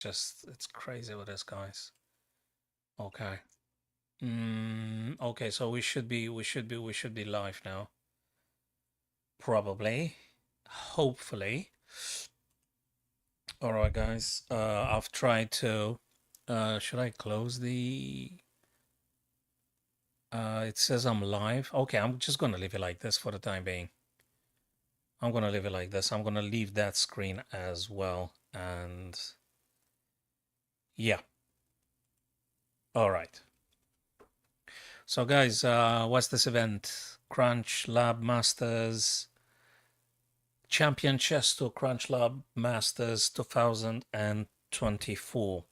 Just it's crazy with this, guys. Okay. Okay, so we should be live now. Probably. Hopefully. All right, guys. I've tried to. Should I close the? It says I'm live. Okay, I'm just gonna leave it like this for the time being. I'm gonna leave it like this. I'm gonna leave that screen as well, and yeah. All right. So, guys, what's this event? CrunchLab Masters Champion Chess to CrunchLab Masters 2024.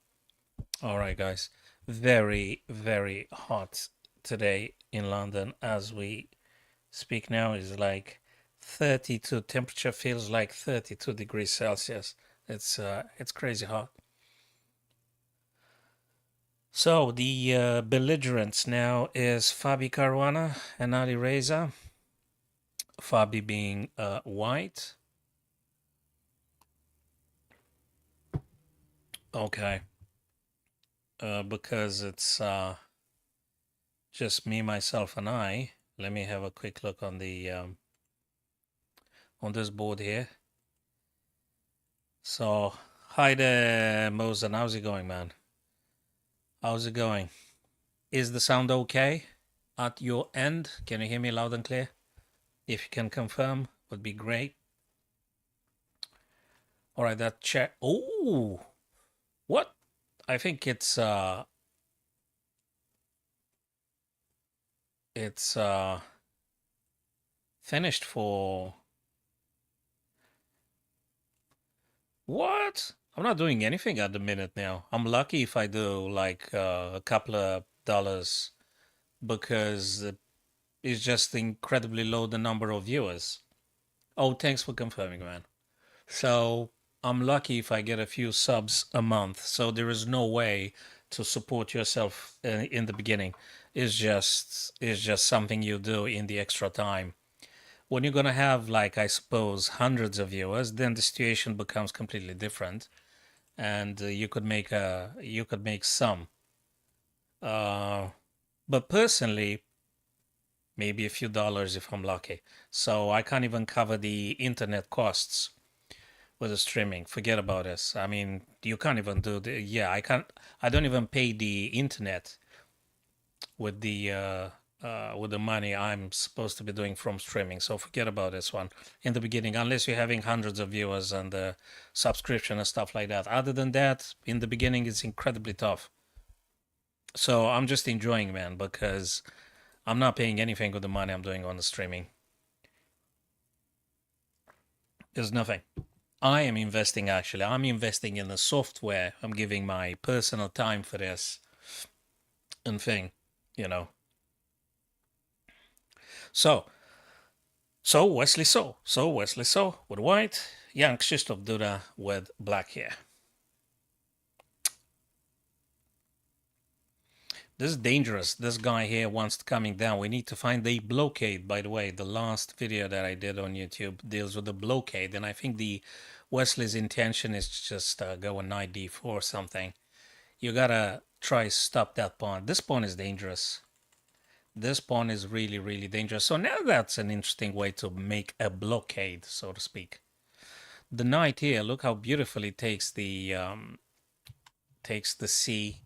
All right, guys. Very, very hot today in London as we speak now. Is like 32. Temperature feels like 32 degrees Celsius. It's crazy hot. So the belligerents now is Fabi Caruana and Ali Reza. Fabi being white. Okay. Because it's just me, myself, and I. Let me have a quick look on the on this board here. So, hi there, Mosen. How's it going, man? How's it going? Is the sound okay at your end? Can you hear me loud and clear? If you can confirm, would be great. All right, that check. Oh, what? I think it's finished for what? I'm not doing anything at the minute now. I'm lucky if I do like a couple of dollars because it's just incredibly low the number of viewers. Oh, thanks for confirming, man. So I'm lucky if I get a few subs a month. So there is no way to support yourself in the beginning. It's just something you do in the extra time. When you're gonna have like I suppose hundreds of viewers, then the situation becomes completely different, and you could make some. But personally, maybe a few dollars if I'm lucky. So I can't even cover the internet costs with the streaming. Forget about this. I mean, you can't even do the. Yeah, I can't. I don't even pay the internet with the money I'm supposed to be doing from streaming. So forget about this one in the beginning, unless you're having hundreds of viewers and subscription and stuff like that. Other than that, in the beginning, it's incredibly tough. So I'm just enjoying, man, because I'm not paying anything with the money I'm doing on the streaming. There's nothing. I am investing actually. I'm investing in the software. I'm giving my personal time for this and thing, you know. So, Wesley So with white, Jan Krzysztof Duda with black hair. This is dangerous. This guy here wants coming down. We need to find the blockade. By the way, the last video that I did on YouTube deals with the blockade, and I think the Wesley's intention is just go a knight d4 or something. You gotta try stop that pawn. This pawn is dangerous. This pawn is really, really dangerous. So now that's an interesting way to make a blockade, so to speak. The knight here, look how beautifully takes the c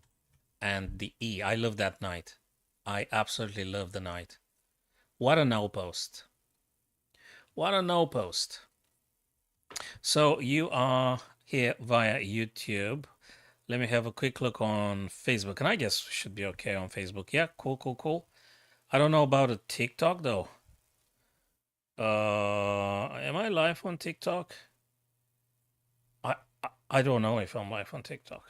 and the e. I love that knight. I absolutely love the knight. What an outpost. What an outpost. So you are here via YouTube. Let me have a quick look on Facebook. And I guess we should be okay on Facebook. Yeah, cool. I don't know about a TikTok though. Am I live on TikTok? I don't know if I'm live on TikTok.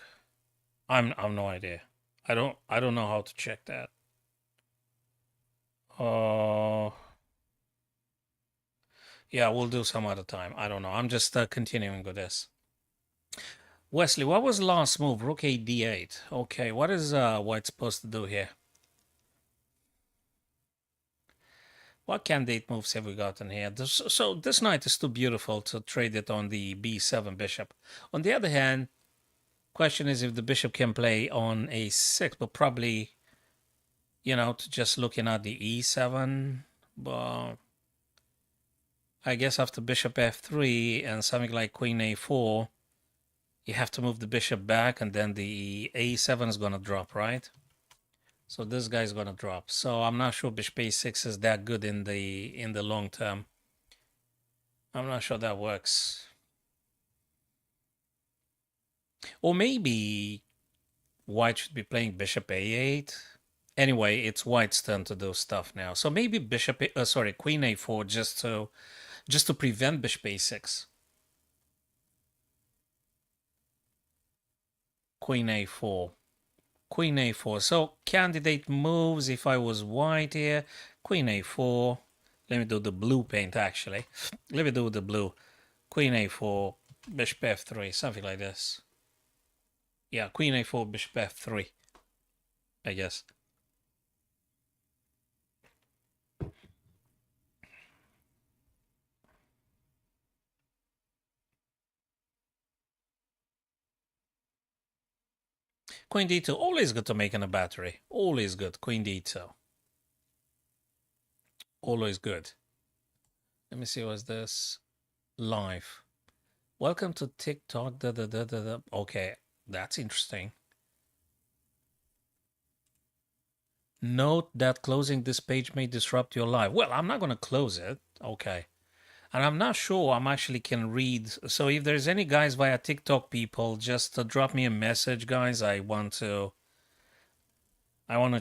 I've no idea. I don't know how to check that. Yeah, we'll do some other time. I don't know. I'm just continuing with this. Wesley, what was the last move? Rook a d8. Okay, what is white supposed to do here? What candidate moves have we gotten here? So this knight is too beautiful to trade it on the b7 bishop. On the other hand, Question is if the bishop can play on a6, but probably, you know, to just looking at the e7. But I guess after bishop f3 and something like queen a4, you have to move the bishop back, and then the a7 is going to drop, right? So this guy's going to drop. So I'm not sure bishop a6 is that good in the long term. I'm not sure that works. Or maybe white should be playing bishop a8. Anyway, it's white's turn to do stuff now. So maybe bishop, queen a4 just to prevent bishop a6. Queen a4. Queen a4. So candidate moves. If I was white here, queen a4. Let me do the blue paint actually. Let me do the blue. Queen a4, bishop f3, something like this. Yeah, queen a4, bishop f3, I guess. Queen d2, always good to make in a battery. Always good, queen d2. Always good. Let me see, what's this? Live. Welcome to TikTok. Okay, that's interesting. Note that closing this page may disrupt your live. Well, I'm not going to close it. Okay. And I'm not sure I'm actually can read. So if there's any guys via TikTok people, just drop me a message, guys. I want to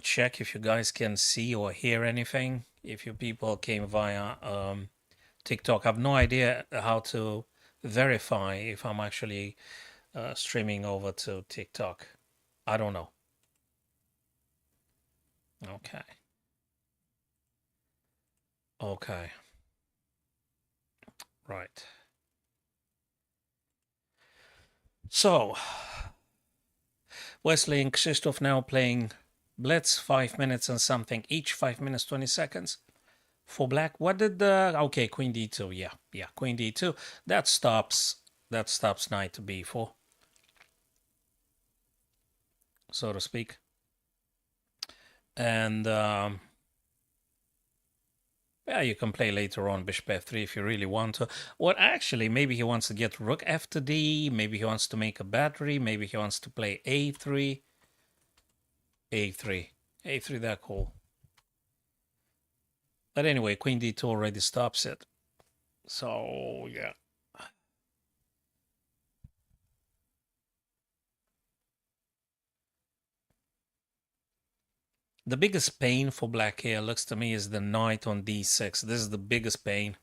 check if you guys can see or hear anything. If you people came via TikTok, I have no idea how to verify if I'm actually streaming over to TikTok. I don't know. Okay. Okay. Right. So, Wesley and Krzysztof now playing Blitz, 5 minutes and something each, 5 minutes, 20 seconds. For black, what did the... Okay, queen d2, yeah, queen d2. That stops knight to b4, so to speak. And yeah, you can play later on bishop f3 if you really want to. Or actually, maybe he wants to get rook f to d, maybe he wants to make a battery, maybe he wants to play a3. a3, that cool. But anyway, queen d2 already stops it. So, yeah. The biggest pain for black here, looks to me, is the knight on d6. This is the biggest pain.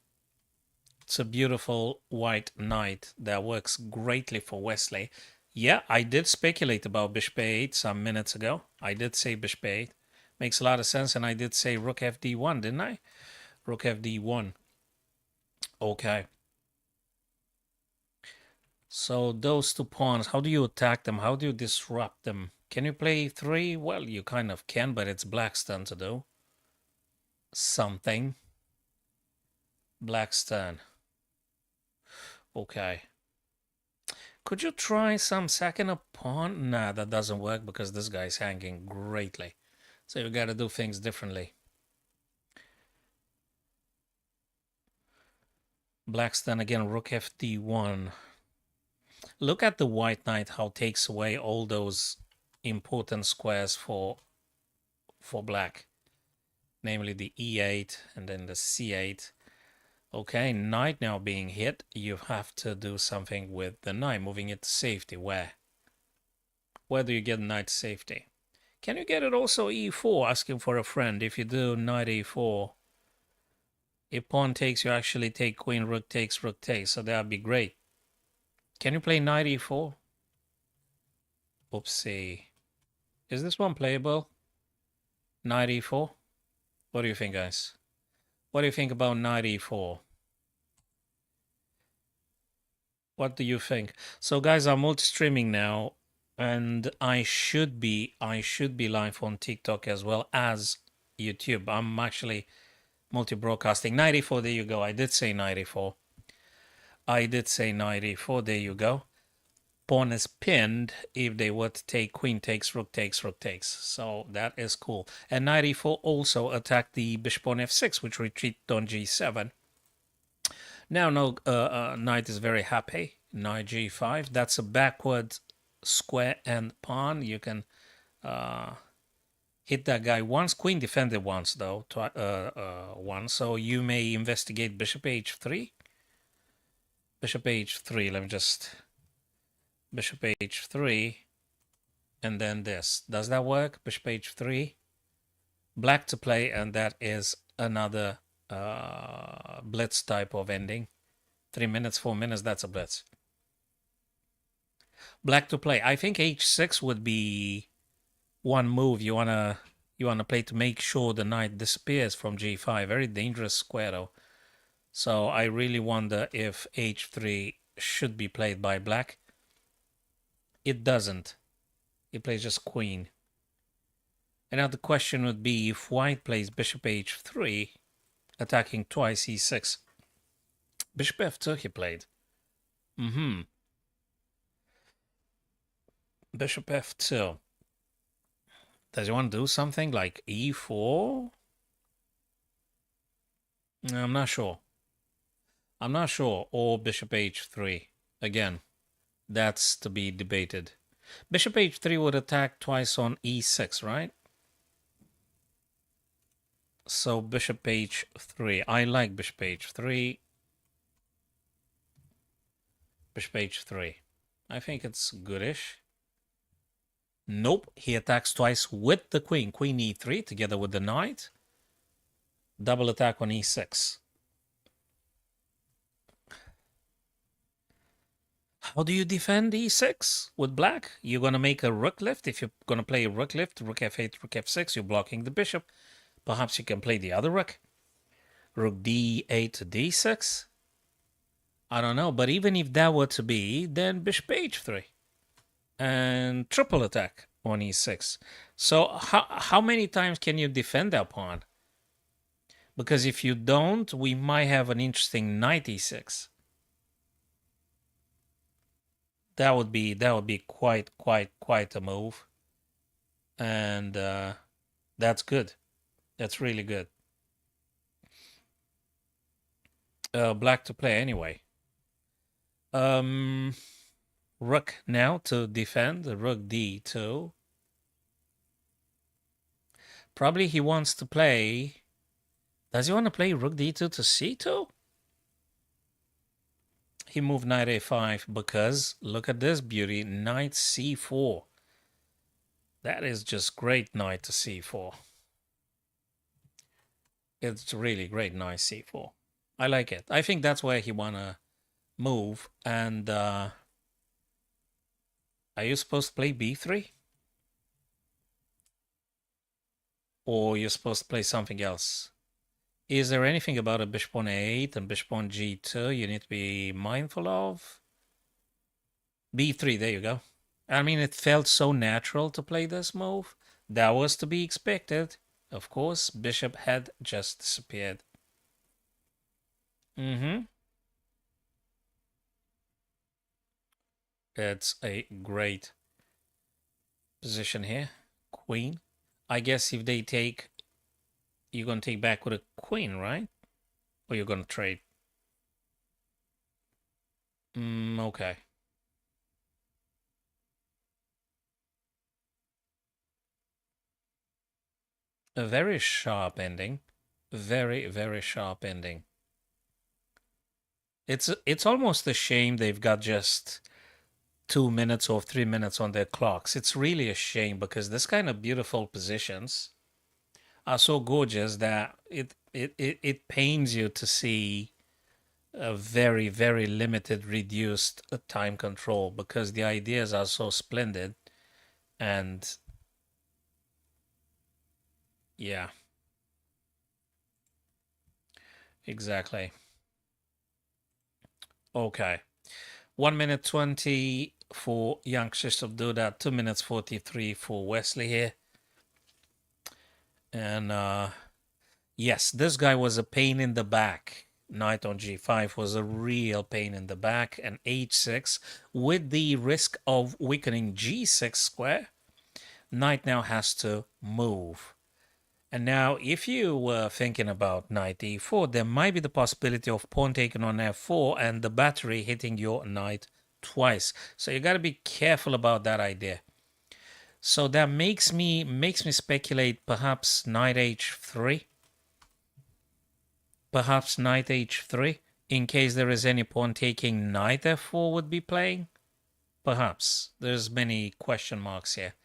It's a beautiful white knight that works greatly for Wesley. Yeah, I did speculate about bishop a8 some minutes ago. I did say bishop a8. Makes a lot of sense, and I did say rook fd1, didn't I? Rook fd1. Okay. So those two pawns, how do you attack them? How do you disrupt them? Can you play 3? Well, you kind of can, but it's black's turn to do something. Black's turn. Okay. Could you try some second a pawn? Nah, that doesn't work because this guy's hanging greatly. So you gotta do things differently. Black's turn again, rook fd1. Look at the white knight, how it takes away all those important squares for black. Namely the e8 and then the c8. Okay, knight now being hit. You have to do something with the knight, moving it to safety. Where? Where do you get knight safety? Can you get it also e4, asking for a friend? If you do knight e4, if pawn takes, you actually take queen, rook takes, so that would be great. Can you play knight e4? Oopsie. Is this one playable? Knight e4? What do you think, guys? What do you think about knight e4? What do you think? So, guys, I'm multi-streaming now, and I should be live on TikTok as well as YouTube. I'm actually multi-broadcasting. 94, there you go. I did say 94. There you go. pawn is pinned if they were to take queen takes, rook takes, rook takes. So that is cool. And knight e4 also attacked the bishop on f6, which retreated on g7. Now, no, knight is very happy. Knight g5. That's a backward square and pawn. You can hit that guy once. Queen defended once, though. Once. So you may investigate bishop h3. Bishop h3. Let me just... Bishop h3. And then this. Does that work? Bishop h3. Black to play, and that is another blitz type of ending. 3 minutes, 4 minutes, that's a blitz. Black to play. I think h6 would be one move you wanna play to make sure the knight disappears from g5. Very dangerous square though. So I really wonder if h3 should be played by black. It doesn't. It plays just queen. And now the question would be if white plays bishop h3, attacking twice e6. Bishop f2 he played. Bishop f2. Does he want to do something like e4? I'm not sure. I'm not sure. Or bishop h3. Again, that's to be debated. Bishop h3 would attack twice on e6, right? So bishop h3. I like bishop h3. Bishop h3. I think it's goodish. Nope. He attacks twice with the queen. Queen e3 together with the knight. Double attack on e6. How do you defend e6 with black? You're going to make a rook lift. If you're going to play a rook lift, rook f8, rook f6, you're blocking the bishop. Perhaps you can play the other rook. Rook d8 to d6. I don't know. But even if that were to be, then bishop h3. And triple attack on e6. So how many times can you defend that pawn? Because if you don't, we might have an interesting knight e6. That would be quite a move. And that's good. That's really good. Black to play anyway. Rook now to defend. Rook d2. Probably he wants to play... Does he want to play rook d2 to c2? He moved knight a5 because, look at this beauty, knight c4. That is just great, knight to c4. It's really great, knight c4. I like it. I think that's where he want to move. And are you supposed to play b3? Or you're supposed to play something else? Is there anything about a bishop on a8 and bishop on g2 you need to be mindful of? b3, there you go. I mean, it felt so natural to play this move. That was to be expected. Of course, bishop had just disappeared. It's a great position here. Queen. I guess if they take... You're going to take back with a queen, right? Or you're going to trade? Okay. A very sharp ending. Very sharp ending. It's almost a shame they've got just 2 minutes or 3 minutes on their clocks. It's really a shame because this kind of beautiful positions are so gorgeous that it pains you to see a very limited, reduced time control because the ideas are so splendid. And yeah, exactly. Okay. 1 minute 20 for young Krzysztof Duda, 2 minutes 43 for Wesley here. And yes, this guy was a pain in the back knight on g5 was a real pain in the back, and h6 with the risk of weakening g6 square. Knight now has to move. And now, if you were thinking about knight e4, there might be the possibility of pawn taken on f4 and the battery hitting your knight twice. So you got to be careful about that idea. So that makes me speculate perhaps knight h3. Perhaps knight h3, in case there is any pawn taking, knight f4 would be playing. Perhaps. There's many question marks here.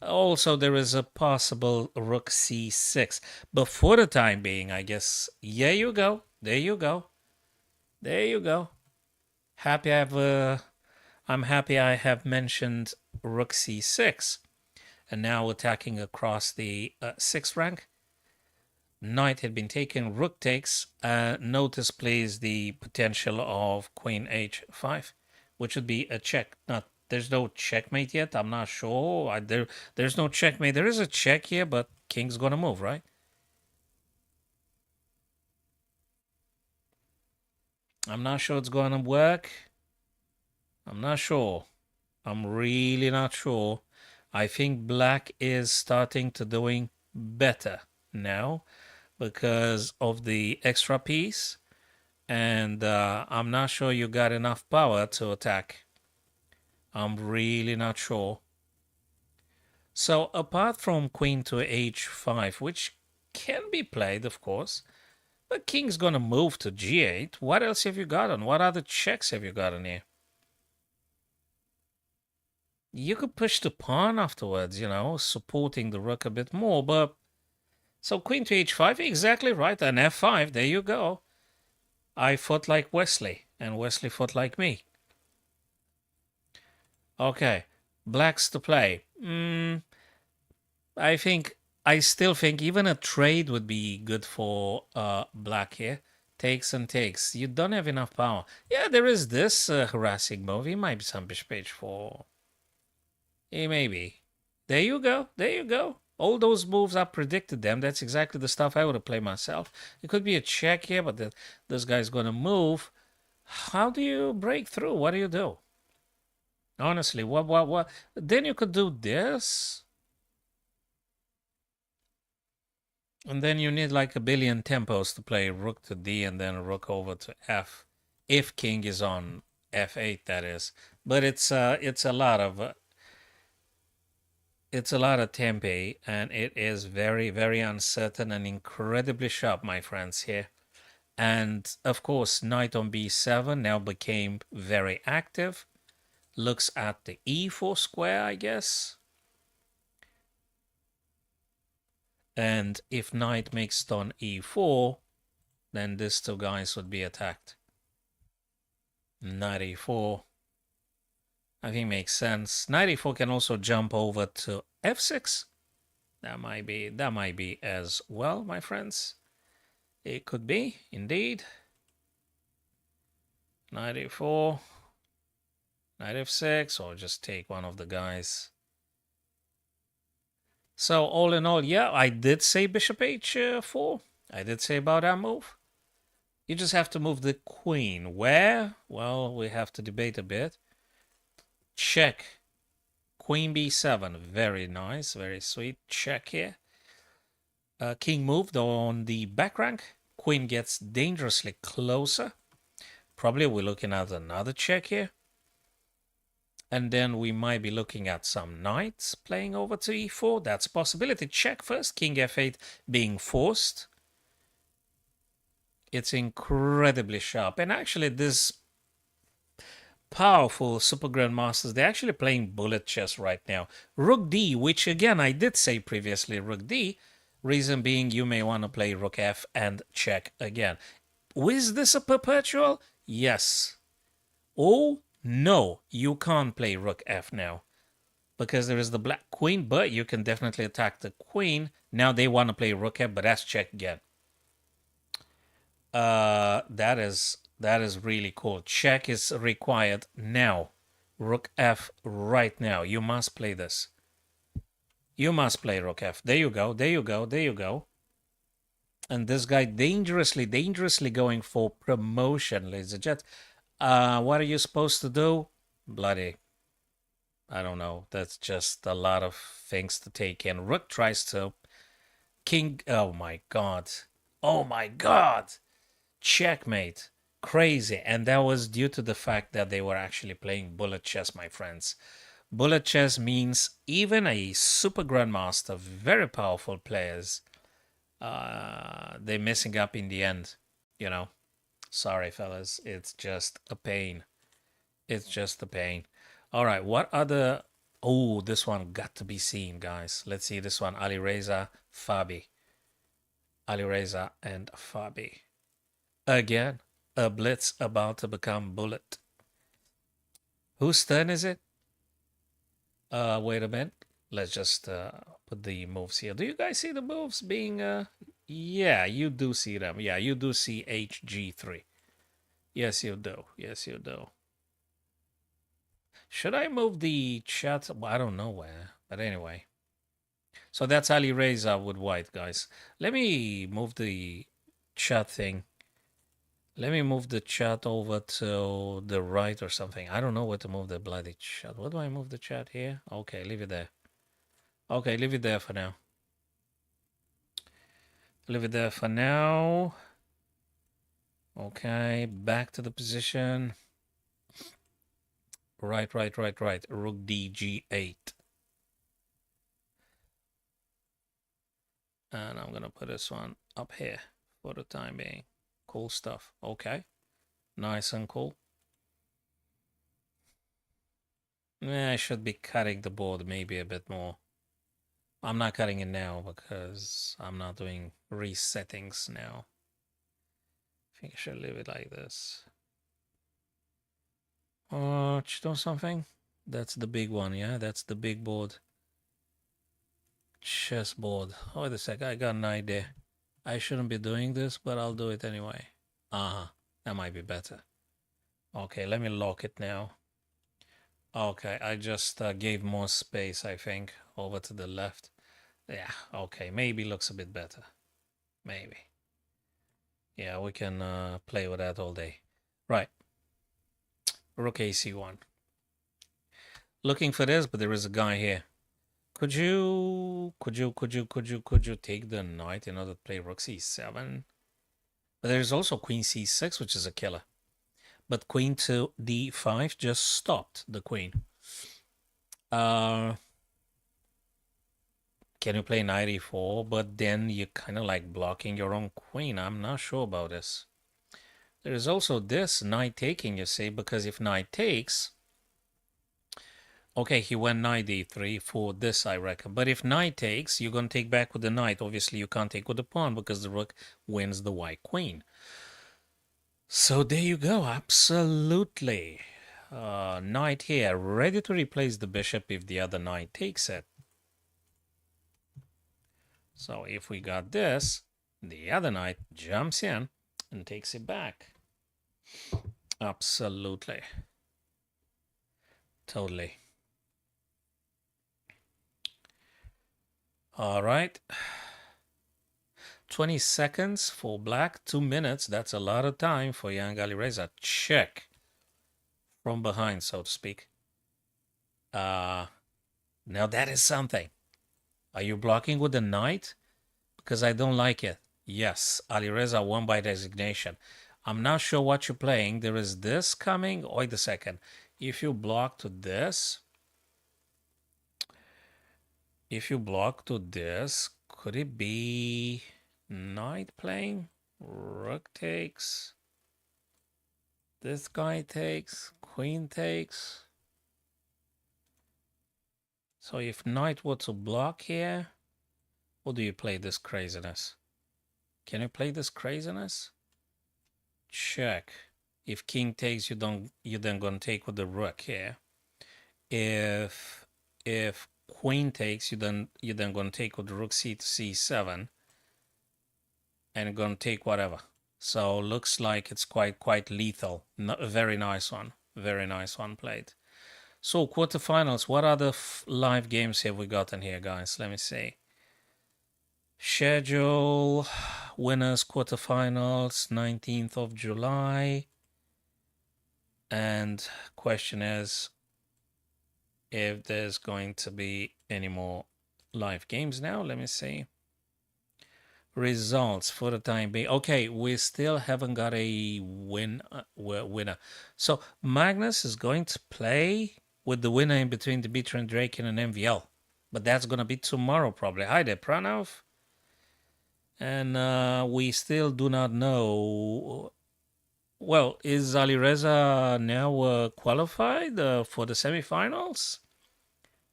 Also, there is a possible rook c6. But for the time being, I guess, yeah, you go. There you go. There you go. I'm happy I have mentioned rook c6. And now attacking across the 6th rank. Knight had been taken, rook takes. Notice, please, the potential of queen h5, which would be a check. Not There's no checkmate yet. I'm not sure. There's no checkmate. There is a check here, but king's gonna move, right? I'm not sure it's gonna work. I'm not sure. I'm really not sure. I think black is starting to doing better now because of the extra piece, and I'm not sure you got enough power to attack. I'm really not sure. So apart from queen to h5, which can be played, of course, but king's gonna move to g8. What else have you got on? What other checks have you got on here? You could push the pawn afterwards, supporting the rook a bit more, but so queen to h5, exactly right, and f5, there you go. I fought like Wesley, and Wesley fought like me. Okay, black's to play. I still think even a trade would be good for black here. Takes and takes. You don't have enough power. Yeah, there is this harassing move. He might be some bishop h4. He may be. There you go. There you go. All those moves, I predicted them. That's exactly the stuff I would have played myself. It could be a check here, but this guy's going to move. How do you break through? What do you do? Honestly, what? Then you could do this. And then you need like a billion tempos to play rook to d and then rook over to f. If king is on f8, that is. But it's a lot of tempi, and it is very, very uncertain and incredibly sharp, my friends, here. And of course, knight on b7 now became very active. Looks at the e4 square, I guess. And if knight makes on e4, then these two guys would be attacked. Knight e4, I think makes sense. Knight e4 can also jump over to f6. That might be as well, my friends. It could be, indeed. Knight e4, knight f6, or just take one of the guys. So all in all, yeah, I did say bishop h4. I did say about that move. You just have to move the queen. Where? Well, we have to debate a bit. Check. Queen b7. Very nice. Very sweet. Check here. King moved on the back rank. Queen gets dangerously closer. Probably we're looking at another check here. And then we might be looking at some knights playing over to e4. That's a possibility. Check first. King f8 being forced. It's incredibly sharp. And actually, this powerful super grandmasters, they're actually playing bullet chess right now. Rook d, which again, I did say previously, rook d. Reason being, you may want to play rook f and check again. Is this a perpetual? Yes. Oh, no, you can't play rook f now because there is the black queen, but you can definitely attack the queen. Now they want to play rook f, but that's check again. That is really cool. Check is required now. Rook f right now. You must play this. You must play rook f. There you go. There you go. There you go. And this guy dangerously, dangerously going for promotion, ladies and gents. What are you supposed to do? Bloody, I don't know. That's just a lot of things to take in. Rook tries to. King. Oh my god. Oh my god. Checkmate. Crazy. And that was due to the fact that they were actually playing bullet chess, my friends. Bullet chess means even a super grandmaster, very powerful players, they're messing up in the end. You know, sorry, fellas. It's just a pain. It's just a pain. All right, what other? Oh, this one got to be seen, guys. Let's see this one. Ali Reza, Fabi. Ali Reza and Fabi. Again, a blitz about to become bullet. Whose turn is it? Wait a minute. Let's just put the moves here. Do you guys see the moves being yeah, you do see them. Yeah, you do see HG3. Yes, you do. Yes, you do. Should I move the chat? Well, I don't know where, but anyway. So that's Ali Reza with white, guys. Let me move the chat thing. Let me move the chat over to the right or something. I don't know where to move the bloody chat. Where do I move the chat here? Okay, leave it there. Okay, leave it there for now. Leave it there for now. Okay, back to the position. Right. Rook DG8. And I'm going to put this one up here for the time being. Cool stuff. Okay. Nice and cool. I should be cutting the board maybe a bit more. I'm not cutting it now because I'm not doing resettings now. I think I should leave it like this. Oh, do something? That's the big one, yeah? That's the big board. Chessboard. Oh, wait a sec. I got an idea. I shouldn't be doing this, but I'll do it anyway. That might be better. Okay, let me lock it now. Okay, I just gave more space, I think, over to the left. Yeah, okay, maybe looks a bit better. Maybe. Yeah, we can play with that all day. Right. Rook AC1. Looking for this, but there is a guy here. Could you take the knight in order to play rook c7? But there's also queen c6, which is a killer. But queen to d5 just stopped the queen. Can you play knight e4? But then you're kind of like blocking your own queen. I'm not sure about this. There is also this knight taking, you see, because if knight takes, okay, he went knight d3 for this, I reckon. But if knight takes, you're going to take back with the knight. Obviously, you can't take with the pawn because the rook wins the white queen. So there you go. Absolutely. Knight here, ready to replace the bishop if the other knight takes it. So if we got this, the other knight jumps in and takes it back. Absolutely. Totally. All right. 20 seconds for black, 2 minutes. That's a lot of time for young Ali Reza. Check. From behind, so to speak. Now that is something. Are you blocking with the knight? Because I don't like it. Yes, Ali Reza won by designation. I'm not sure what you're playing. There is this coming. Wait a second. If you block to this, could it be knight playing? Rook takes. This guy takes. Queen takes. So if knight were to block here, or do you play this craziness? Can you play this craziness? Check. If king takes, you're then gonna take with the rook here. If queen takes, you're then gonna take with the rook c to c7, and you're gonna take whatever. So looks like it's quite lethal. A very nice one. Very nice one played. So quarterfinals. What other live games have we got in here, guys? Let me see. Schedule, winners quarterfinals, 19th of July. And question is if there's going to be any more live games now. Let me see. Results for the time being. Okay, we still haven't got a winner. So Magnus is going to play with the winner in between Dimitri and Draken and MVL. But that's going to be tomorrow probably. Hi there, Pranav. And we still do not know. Well, is Alireza now qualified for the semifinals?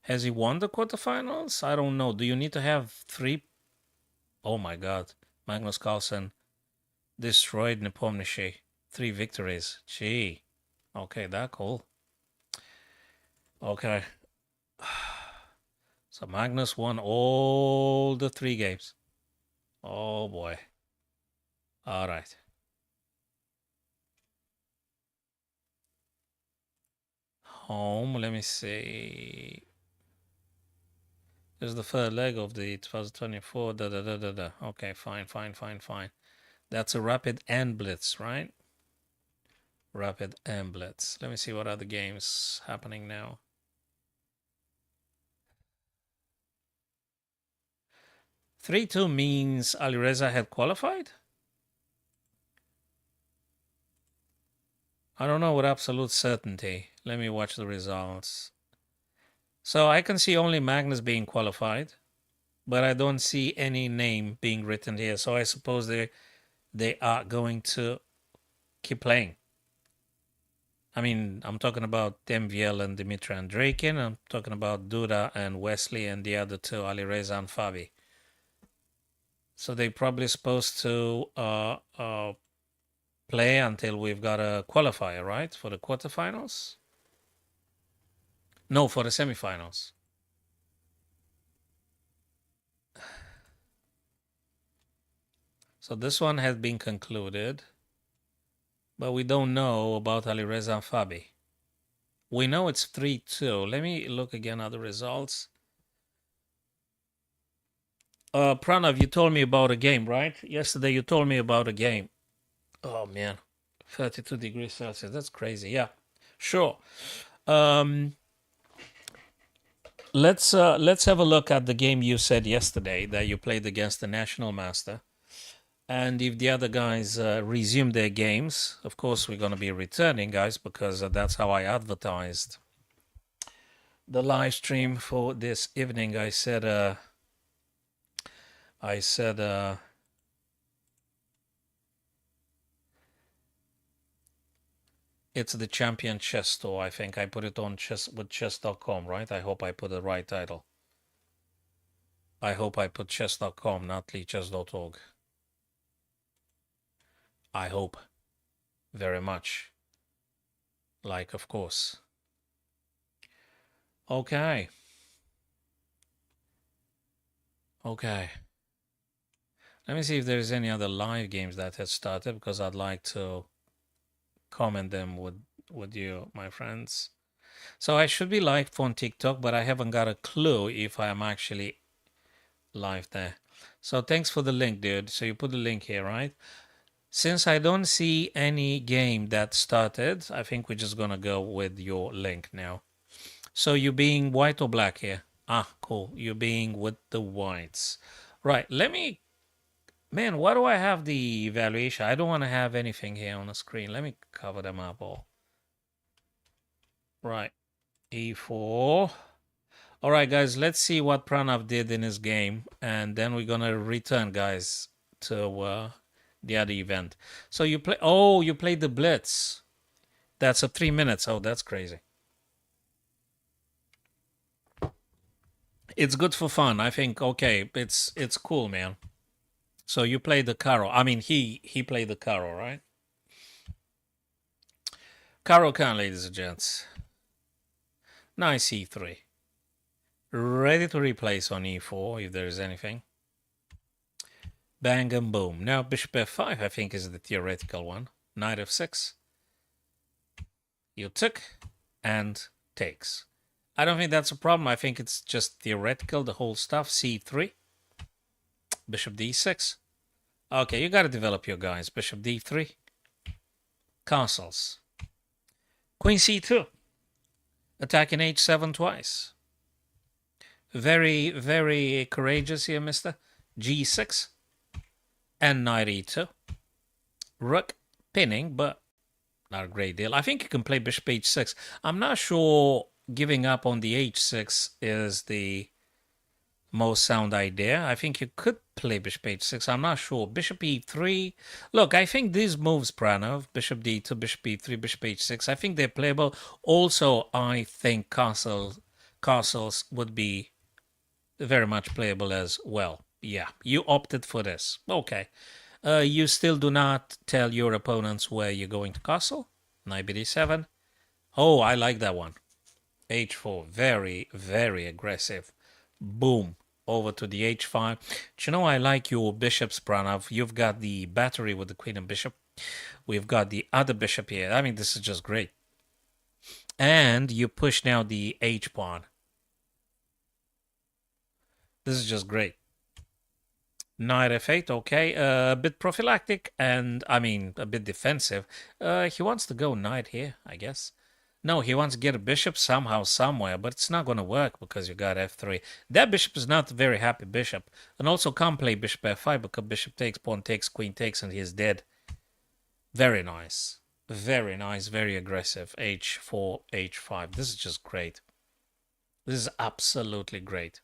Has he won the quarterfinals? I don't know. Do you need to have three? Oh my God. Magnus Carlsen destroyed Nepomniachtchi. 3 victories. Gee. Okay, that cool. Okay. So Magnus won all the 3 games. Oh boy. All right. Home, let me see. This is the third leg of the 2024. Okay, fine. That's a rapid and blitz, right? Rapid and blitz. Let me see what other games happening now. 3-2 means Alireza had qualified? I don't know with absolute certainty. Let me watch the results. So I can see only Magnus being qualified, but I don't see any name being written here. So I suppose they are going to keep playing. I mean, I'm talking about MVL and Dimitri and Draken. I'm talking about Duda and Wesley and the other two, Alireza and Fabi. So they're probably supposed to play until we've got a qualifier, right? For the quarterfinals? No, for the semifinals. So this one has been concluded, but we don't know about Alireza and Fabi. We know it's 3-2. Let me look again at the results. Pranav, you told me about a game, right? Yesterday you told me about a game. Oh man, 32 degrees Celsius. That's crazy. Yeah, sure. Let's have a look at the game you said yesterday that you played against the National Master. And if the other guys resume their games, of course we're going to be returning, guys, because that's how I advertised the live stream for this evening. I said it's the Champion Chess Store. I think I put it on chess.com, right? I hope I put the right title. I hope I put chess.com, not leechess.org. I hope very much. Like, of course. Okay. Okay. Let me see if there's any other live games that have started, because I'd like to comment them with you, my friends. So I should be live on TikTok, but I haven't got a clue if I'm actually live there. So thanks for the link, dude. So you put the link here, right? Since I don't see any game that started, I think we're just gonna go with your link now. So you're being white or black here? Ah, cool. You're being with the whites. Right, let me... Man, why do I have the evaluation? I don't want to have anything here on the screen. Let me cover them up all. Right, E4. All right, guys, let's see what Pranav did in his game, and then we're gonna return, guys, to the other event. So you play. Oh, you played the Blitz. That's a 3 minutes. Oh, that's crazy. It's good for fun. I think. Okay, it's cool, man. So you played the Caro. I mean, he played the Caro, right? Caro can, ladies and gents. Nice E3. Ready to replace on E4 if there is anything. Bang and boom. Now bishop F5, I think, is the theoretical one. Knight F6. You took and takes. I don't think that's a problem. I think it's just theoretical, the whole stuff. C3. Bishop d6. Okay, you got to develop your guys. Bishop d3. Castles. Queen c2. Attacking h7 twice. Very, very courageous here, mister. g6. And knight e2. Rook pinning, but not a great deal. I think you can play bishop h6. I'm not sure giving up on the h6 is the most sound idea. I think you could play bishop h6. I'm not sure. Bishop e3. Look, I think these moves, Pranav, bishop d2, bishop e3, bishop h6, I think they're playable. Also, I think castles would be very much playable as well. Yeah, you opted for this. Okay. You still do not tell your opponents where you're going to castle. Knight bd7. Oh, I like that one. h4. Very, very aggressive. Boom. Over to the h5. Do you know, I like your bishops, Pranav. You've got the battery with the queen and bishop. We've got the other bishop here. I mean, this is just great. And you push now the h pawn. This is just great. Knight f8, okay. A bit prophylactic and, I mean, a bit defensive. He wants to go knight here, I guess. No, he wants to get a bishop somehow, somewhere, but it's not going to work because you got f3. That bishop is not a very happy bishop. And also can't play bishop f5 because bishop takes, pawn takes, queen takes, and he's dead. Very nice. Very nice, very aggressive. h4, h5. This is just great. This is absolutely great.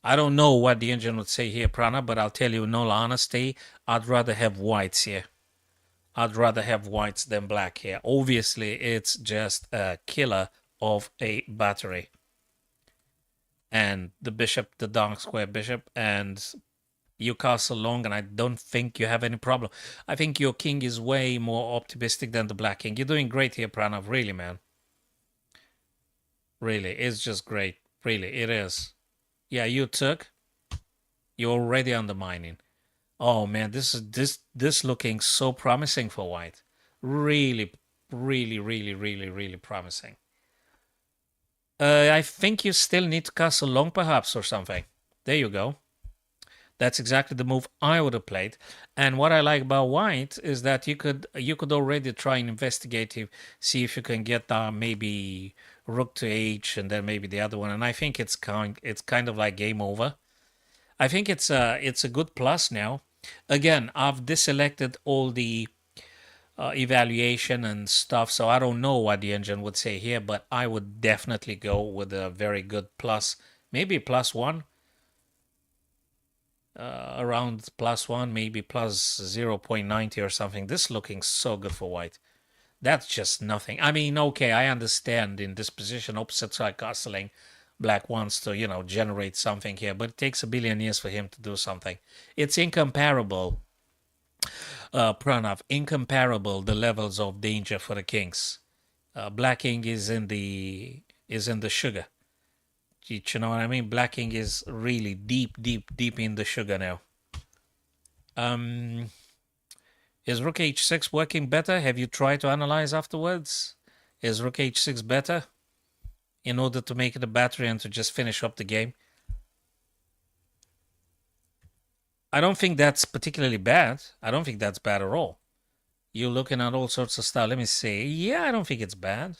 I don't know what the engine would say here, Prana, but I'll tell you in all honesty, I'd rather have whites here. I'd rather have whites than black here. Obviously, it's just a killer of a battery. And the bishop, the dark square bishop, and you castle long, and I don't think you have any problem. I think your king is way more optimistic than the black king. You're doing great here, Pranav. Really, man. Really, it's just great. Really, it is. Yeah, you took. You're already undermining. Oh man, this looking so promising for white. Really, really, really, really, really promising. I think you still need to castle long perhaps or something. There you go. That's exactly the move I would have played. And what I like about white is that you could already try and investigate, see if you can get maybe rook to h and then maybe the other one. And I think it's kind of like game over. I think it's a good plus now. Again, I've deselected all the evaluation and stuff, so I don't know what the engine would say here, but I would definitely go with a very good plus, maybe +1. Around +1, maybe plus 0.90 or something. This looking so good for white. That's just nothing. I mean, okay, I understand in this position, opposite side castling, black wants to, generate something here, but it takes a billion years for him to do something. It's incomparable, Pranav, incomparable the levels of danger for the kings. Black king is in the sugar. You know what I mean? Black king is really deep in the sugar now. Is rook h6 working better? Have you tried to analyze afterwards? Is rook h6 better in order to make it a battery and to just finish up the game? I don't think that's particularly bad. I don't think that's bad at all. You're looking at all sorts of stuff. Let me see. Yeah, I don't think it's bad.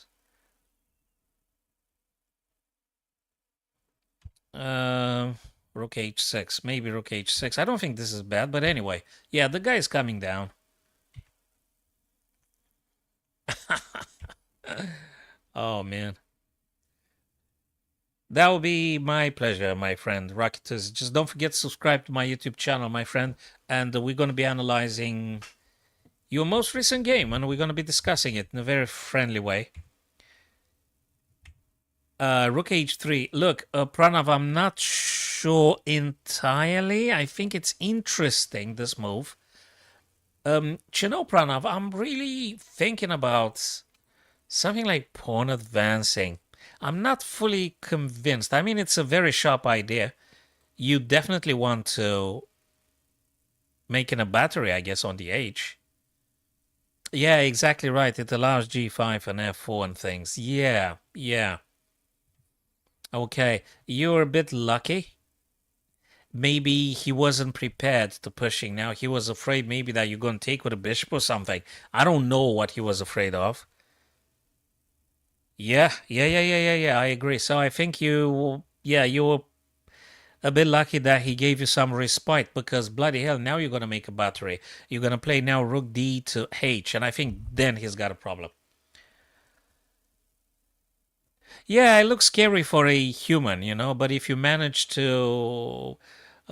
Rook h6. Maybe rook h6. I don't think this is bad, but anyway. Yeah, the guy is coming down. Oh, man. That will be my pleasure, my friend. Rocketers, just don't forget to subscribe to my YouTube channel, my friend. And we're going to be analyzing your most recent game, and we're going to be discussing it in a very friendly way. Rook h3. Look, Pranav, I'm not sure entirely. I think it's interesting, this move. You know, Pranav, I'm really thinking about something like pawn advancing. I'm not fully convinced. I mean, it's a very sharp idea. You definitely want to make a battery, I guess, on the h. Yeah, exactly right. It allows g5 and f4 and things. Yeah. Okay, you're a bit lucky. maybe he wasn't prepared to pushing. Now he was afraid maybe that you're going to take with a bishop or something. I don't know what he was afraid of. Yeah. I agree. So I think you were a bit lucky that he gave you some respite because bloody hell, now you're going to make a battery. You're going to play now rook d to h, and I think then he's got a problem. Yeah, it looks scary for a human, but if you manage to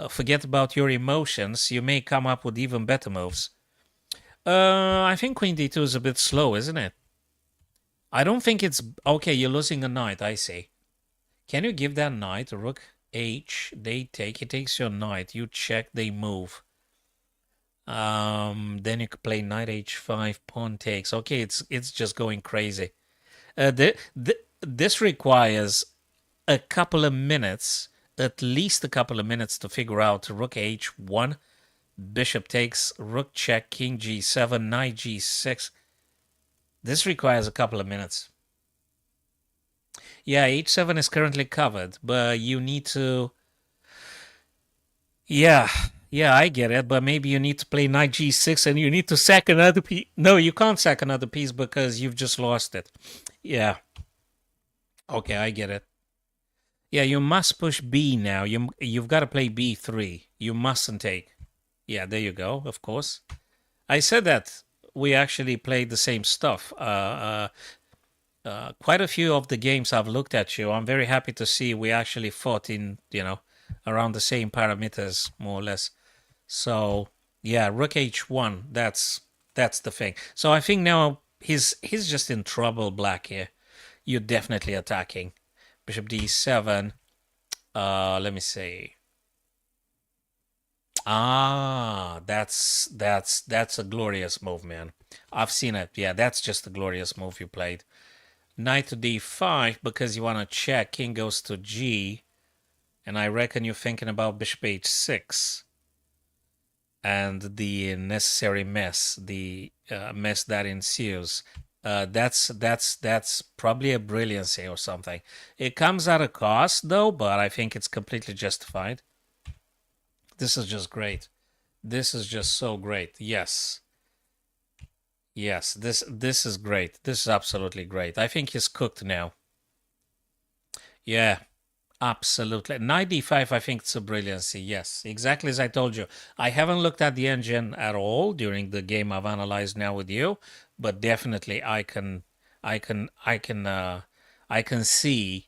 forget about your emotions, you may come up with even better moves. I think queen d2 is a bit slow, isn't it? I don't think it's okay. You're losing a knight. I see. Can you give that knight rook h? They take. He takes your knight. You check. They move. Then you could play knight h5. Pawn takes. Okay, it's just going crazy. This requires a couple of minutes, at least a couple of minutes, to figure out rook h1. Bishop takes. Rook check. King g7. Knight g6. This requires a couple of minutes. Yeah, h7 is currently covered, but you need to... Yeah, I get it, but maybe you need to play knight g6 and you need to sack another piece. No, you can't sack another piece because you've just lost it. Yeah. Okay, I get it. Yeah, you must push b now. You've got to play b3. You mustn't take. Yeah, there you go, of course. I said that we actually played the same stuff. Quite a few of the games I've looked at you, I'm very happy to see we actually fought in, around the same parameters, more or less. So, yeah, rook h1, that's the thing. So I think now he's just in trouble, black here. You're definitely attacking. Bishop d7. Let me see. That's a glorious move, man. I've seen it. Yeah, that's just a glorious move you played. Knight to d5 because you want to check. King goes to g. And I reckon you're thinking about bishop h6. And the necessary mess, the mess that ensues. That's probably a brilliancy or something. It comes at a cost, though, but I think it's completely justified. This is just great. This is just so great. Yes. Yes, this is great. This is absolutely great. I think he's cooked now. Yeah, absolutely. Knight d5, I think it's a brilliancy. Yes, exactly as I told you. I haven't looked at the engine at all during the game I've analyzed now with you, but definitely I can see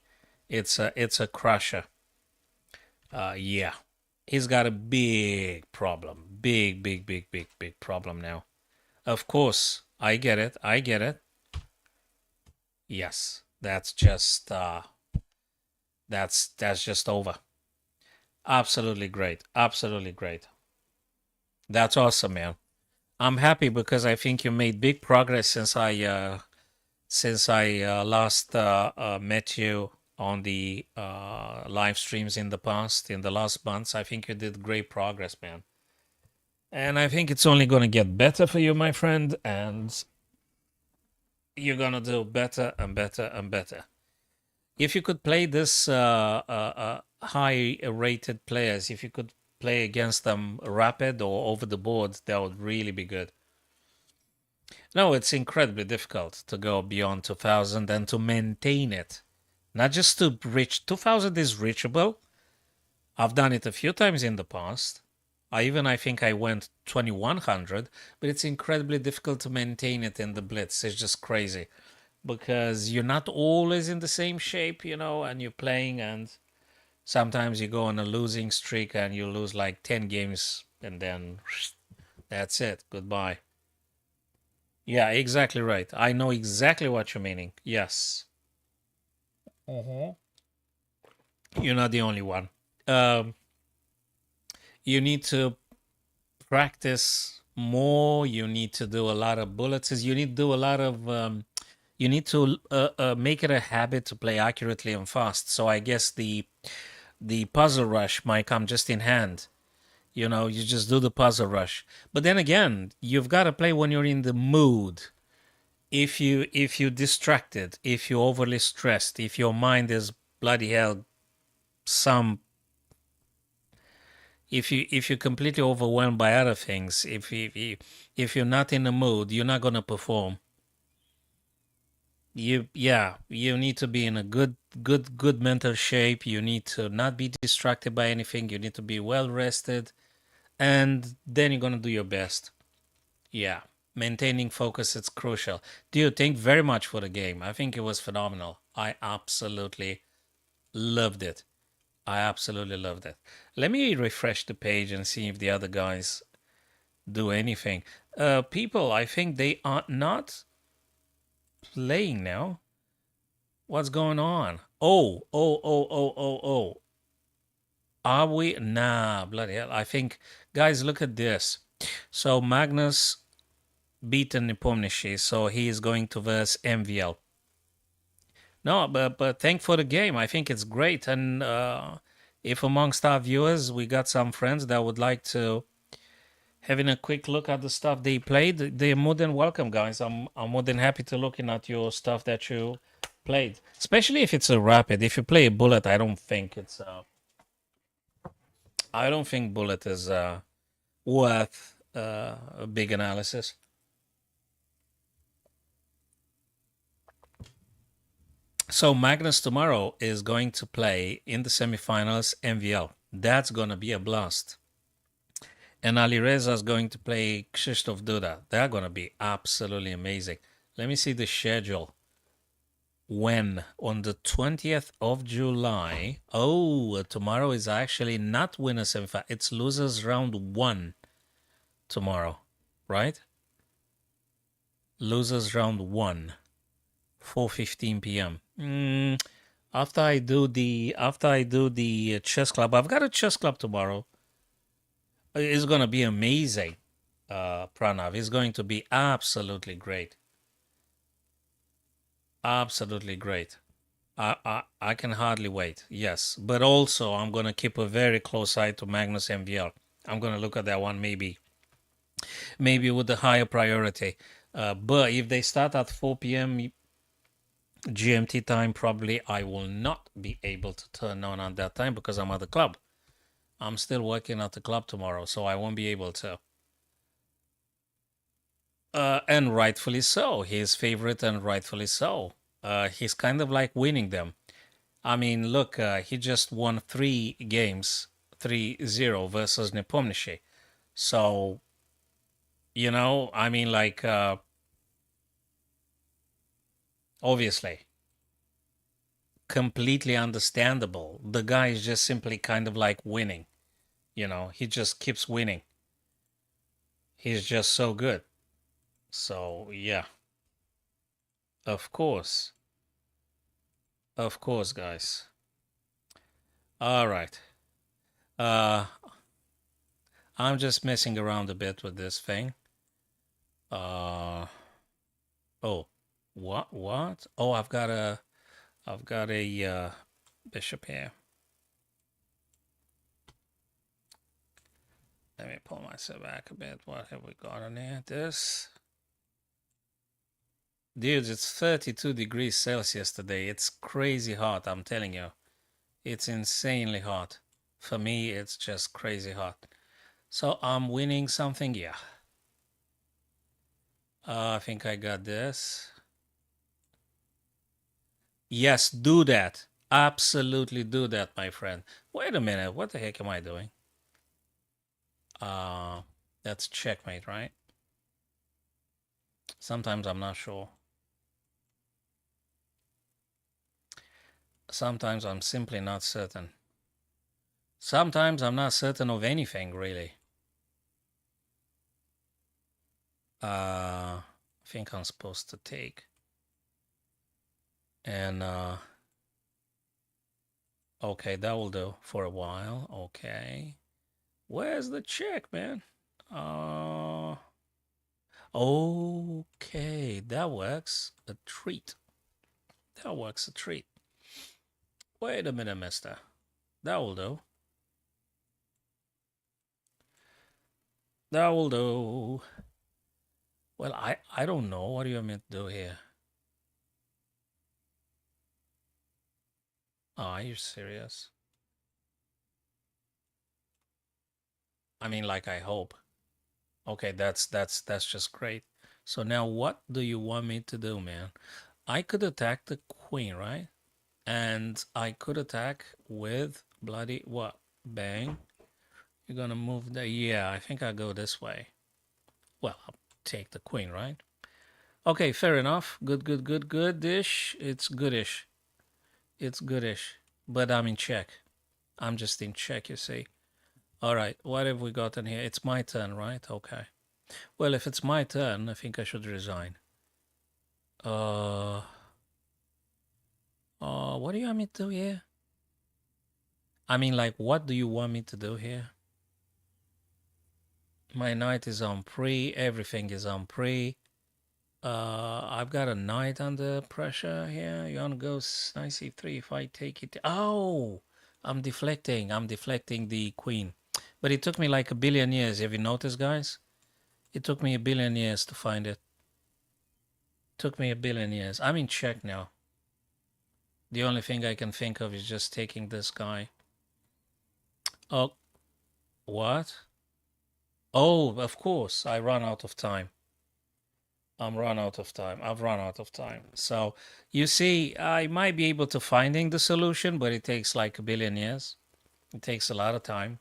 it's a crusher. Yeah. He's got a big problem. Big problem now. Of course, I get it. Yes, that's just over. Absolutely great. Absolutely great. That's awesome, man. I'm happy because I think you made big progress since I last met you on the live streams in the past, in the last months. I think you did great progress, man. And I think it's only going to get better for you, my friend, and you're going to do better and better and better. If you could play this high-rated players, if you could play against them rapid or over the board, that would really be good. No, it's incredibly difficult to go beyond 2000 and to maintain it. Not just to reach 2000 is reachable. I've done it a few times in the past. I think I went 2100, but it's incredibly difficult to maintain it in the blitz. It's just crazy because you're not always in the same shape, and you're playing, and sometimes you go on a losing streak and you lose like 10 games and then that's it. Goodbye. Yeah, exactly right. I know exactly what you're meaning. Yes. You're not the only one. Um, you need to practice more. You need to do a lot of bullets. You need to do a lot of. You need to make it a habit to play accurately and fast. So I guess the puzzle rush might come just in hand. You just do the puzzle rush. But then again, you've got to play when you're in the mood. If you're distracted, if you're overly stressed, if your mind is bloody hell some if you're completely overwhelmed by other things, if you're not in the mood, you're not gonna perform. You need to be in a good mental shape. You need to not be distracted by anything. You need to be well rested, and then you're gonna do your best. Yeah, maintaining focus is crucial. Dude, thank very much for the game. I think it was phenomenal. I absolutely loved it. I absolutely loved it. Let me refresh the page and see if the other guys do anything. People, I think they are not playing now. What's going on? Oh. Are we? Nah, bloody hell. I think, guys, look at this. So Magnus beaten Nepomniachtchi, so he is going to verse MVL. No, but thank for the game. I think it's great. And if amongst our viewers we got some friends that would like to having a quick look at the stuff they played, they're more than welcome, guys. I'm more than happy to looking at your stuff that you played, especially if it's a rapid. If you play a bullet, I don't think bullet is worth a big analysis. So Magnus tomorrow is going to play in the semifinals MVL. That's gonna be a blast. And Alireza is going to play Krzysztof Duda. They're gonna be absolutely amazing. Let me see the schedule. When on the 20th of July. Oh, tomorrow is actually not winner semifinal. It's losers round 1 tomorrow, right? Losers round 1, 4:15 p.m. After I do the chess club, I've got a chess club tomorrow. It's gonna be amazing, Pranav. It's going to be absolutely great, absolutely great. I can hardly wait. Yes, but also I'm gonna keep a very close eye to Magnus MVL. I'm gonna look at that one maybe with a higher priority. But if they start at 4 p.m. GMT time, probably I will not be able to turn on at that time because I'm at the club. I'm still working at the club tomorrow, so I won't be able to. And rightfully so. His favorite, and rightfully so. He's kind of like winning them. I mean, look, he just won 3 games, 3-0 versus Nepomniachtchi. So, I mean, like, obviously, completely understandable. The guy is just simply kind of like winning. He just keeps winning. He's just so good. So, yeah, of course. Of course, guys. All right. Uh, I'm just messing around a bit with this thing. Oh, what? Oh, I've got a bishop here. Let me pull myself back a bit. What have we got on here? This. Dudes, it's 32 degrees Celsius today. It's crazy hot, I'm telling you. It's insanely hot. For me, it's just crazy hot. So I'm winning something, yeah. I think I got this. Yes, do that. Absolutely do that, my friend. Wait a minute. What the heck am I doing? That's checkmate, right? Sometimes I'm not sure. Sometimes I'm simply not certain. Sometimes I'm not certain of anything, really. I think I'm supposed to take. And, okay, that will do for a while. Okay. Where's the check, man? Okay, that works. A treat. That works a treat. Wait a minute, mister. That will do. That will do. Well, I don't know. What do you meant to do here? Oh, are you serious? I mean, like, I hope. Okay, that's just great. So now what do you want me to do, man? I could attack the queen, right? And I could attack with bloody what? Bang. You're gonna move the, yeah, I think I'll go this way. Well, I'll take the queen, right? Okay, fair enough. Goodish. It's goodish. It's goodish. But I'm in check. I'm just in check, you see. All right, what have we got in here? It's my turn, right? Okay. Well, if it's my turn, I think I should resign. What do you want me to do here? I mean, like, what do you want me to do here? My knight is on pre. Everything is on pre. I've got a knight under pressure here. You want to go knight c3 if I take it? Oh, I'm deflecting. I'm deflecting the queen. But it took me like a billion years. Have you noticed, guys? It took me a billion years to find it. Took me a billion years. I'm in check now. The only thing I can think of is just taking this guy. Oh, what? Oh, of course. I run out of time. I've run out of time. So you see, I might be able to finding the solution, but it takes like a billion years. It takes a lot of time.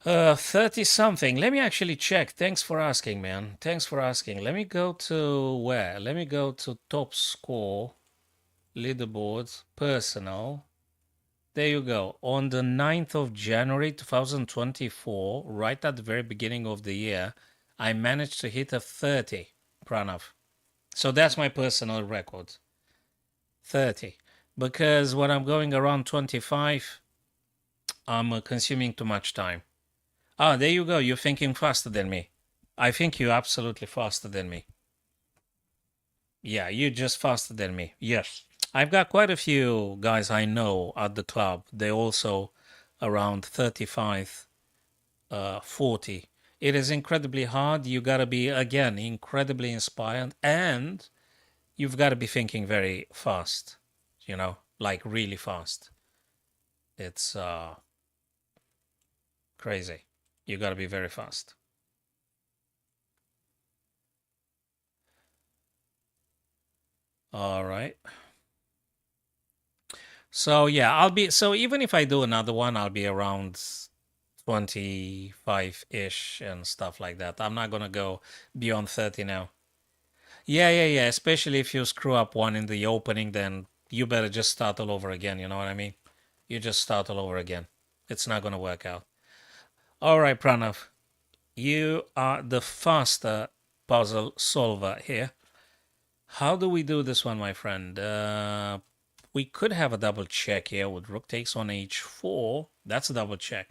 30 something. Let me actually check. Thanks for asking, man. Thanks for asking. Let me go to where? Let me go to top score, leaderboards, personal. There you go. On the 9th of January 2024, right at the very beginning of the year, I managed to hit a 30, Pranav. So that's my personal record. 30. Because when I'm going around 25, I'm consuming too much time. Ah, there you go. You're thinking faster than me. I think you're absolutely faster than me. Yeah, you're just faster than me. Yes. I've got quite a few guys I know at the club. They're also around 35, 40. It is incredibly hard. You got to be, again, incredibly inspired. And you've got to be thinking very fast, like really fast. It's crazy. You got to be very fast. All right. So yeah, so even if I do another one, I'll be around 25-ish and stuff like that. I'm not gonna go beyond 30 now. Yeah. Especially if you screw up one in the opening, then you better just start all over again. You know what I mean? You just start all over again. It's not gonna work out. All right, Pranav, you are the faster puzzle solver here. How do we do this one, my friend? We could have a double check here with rook takes on h4. That's a double check.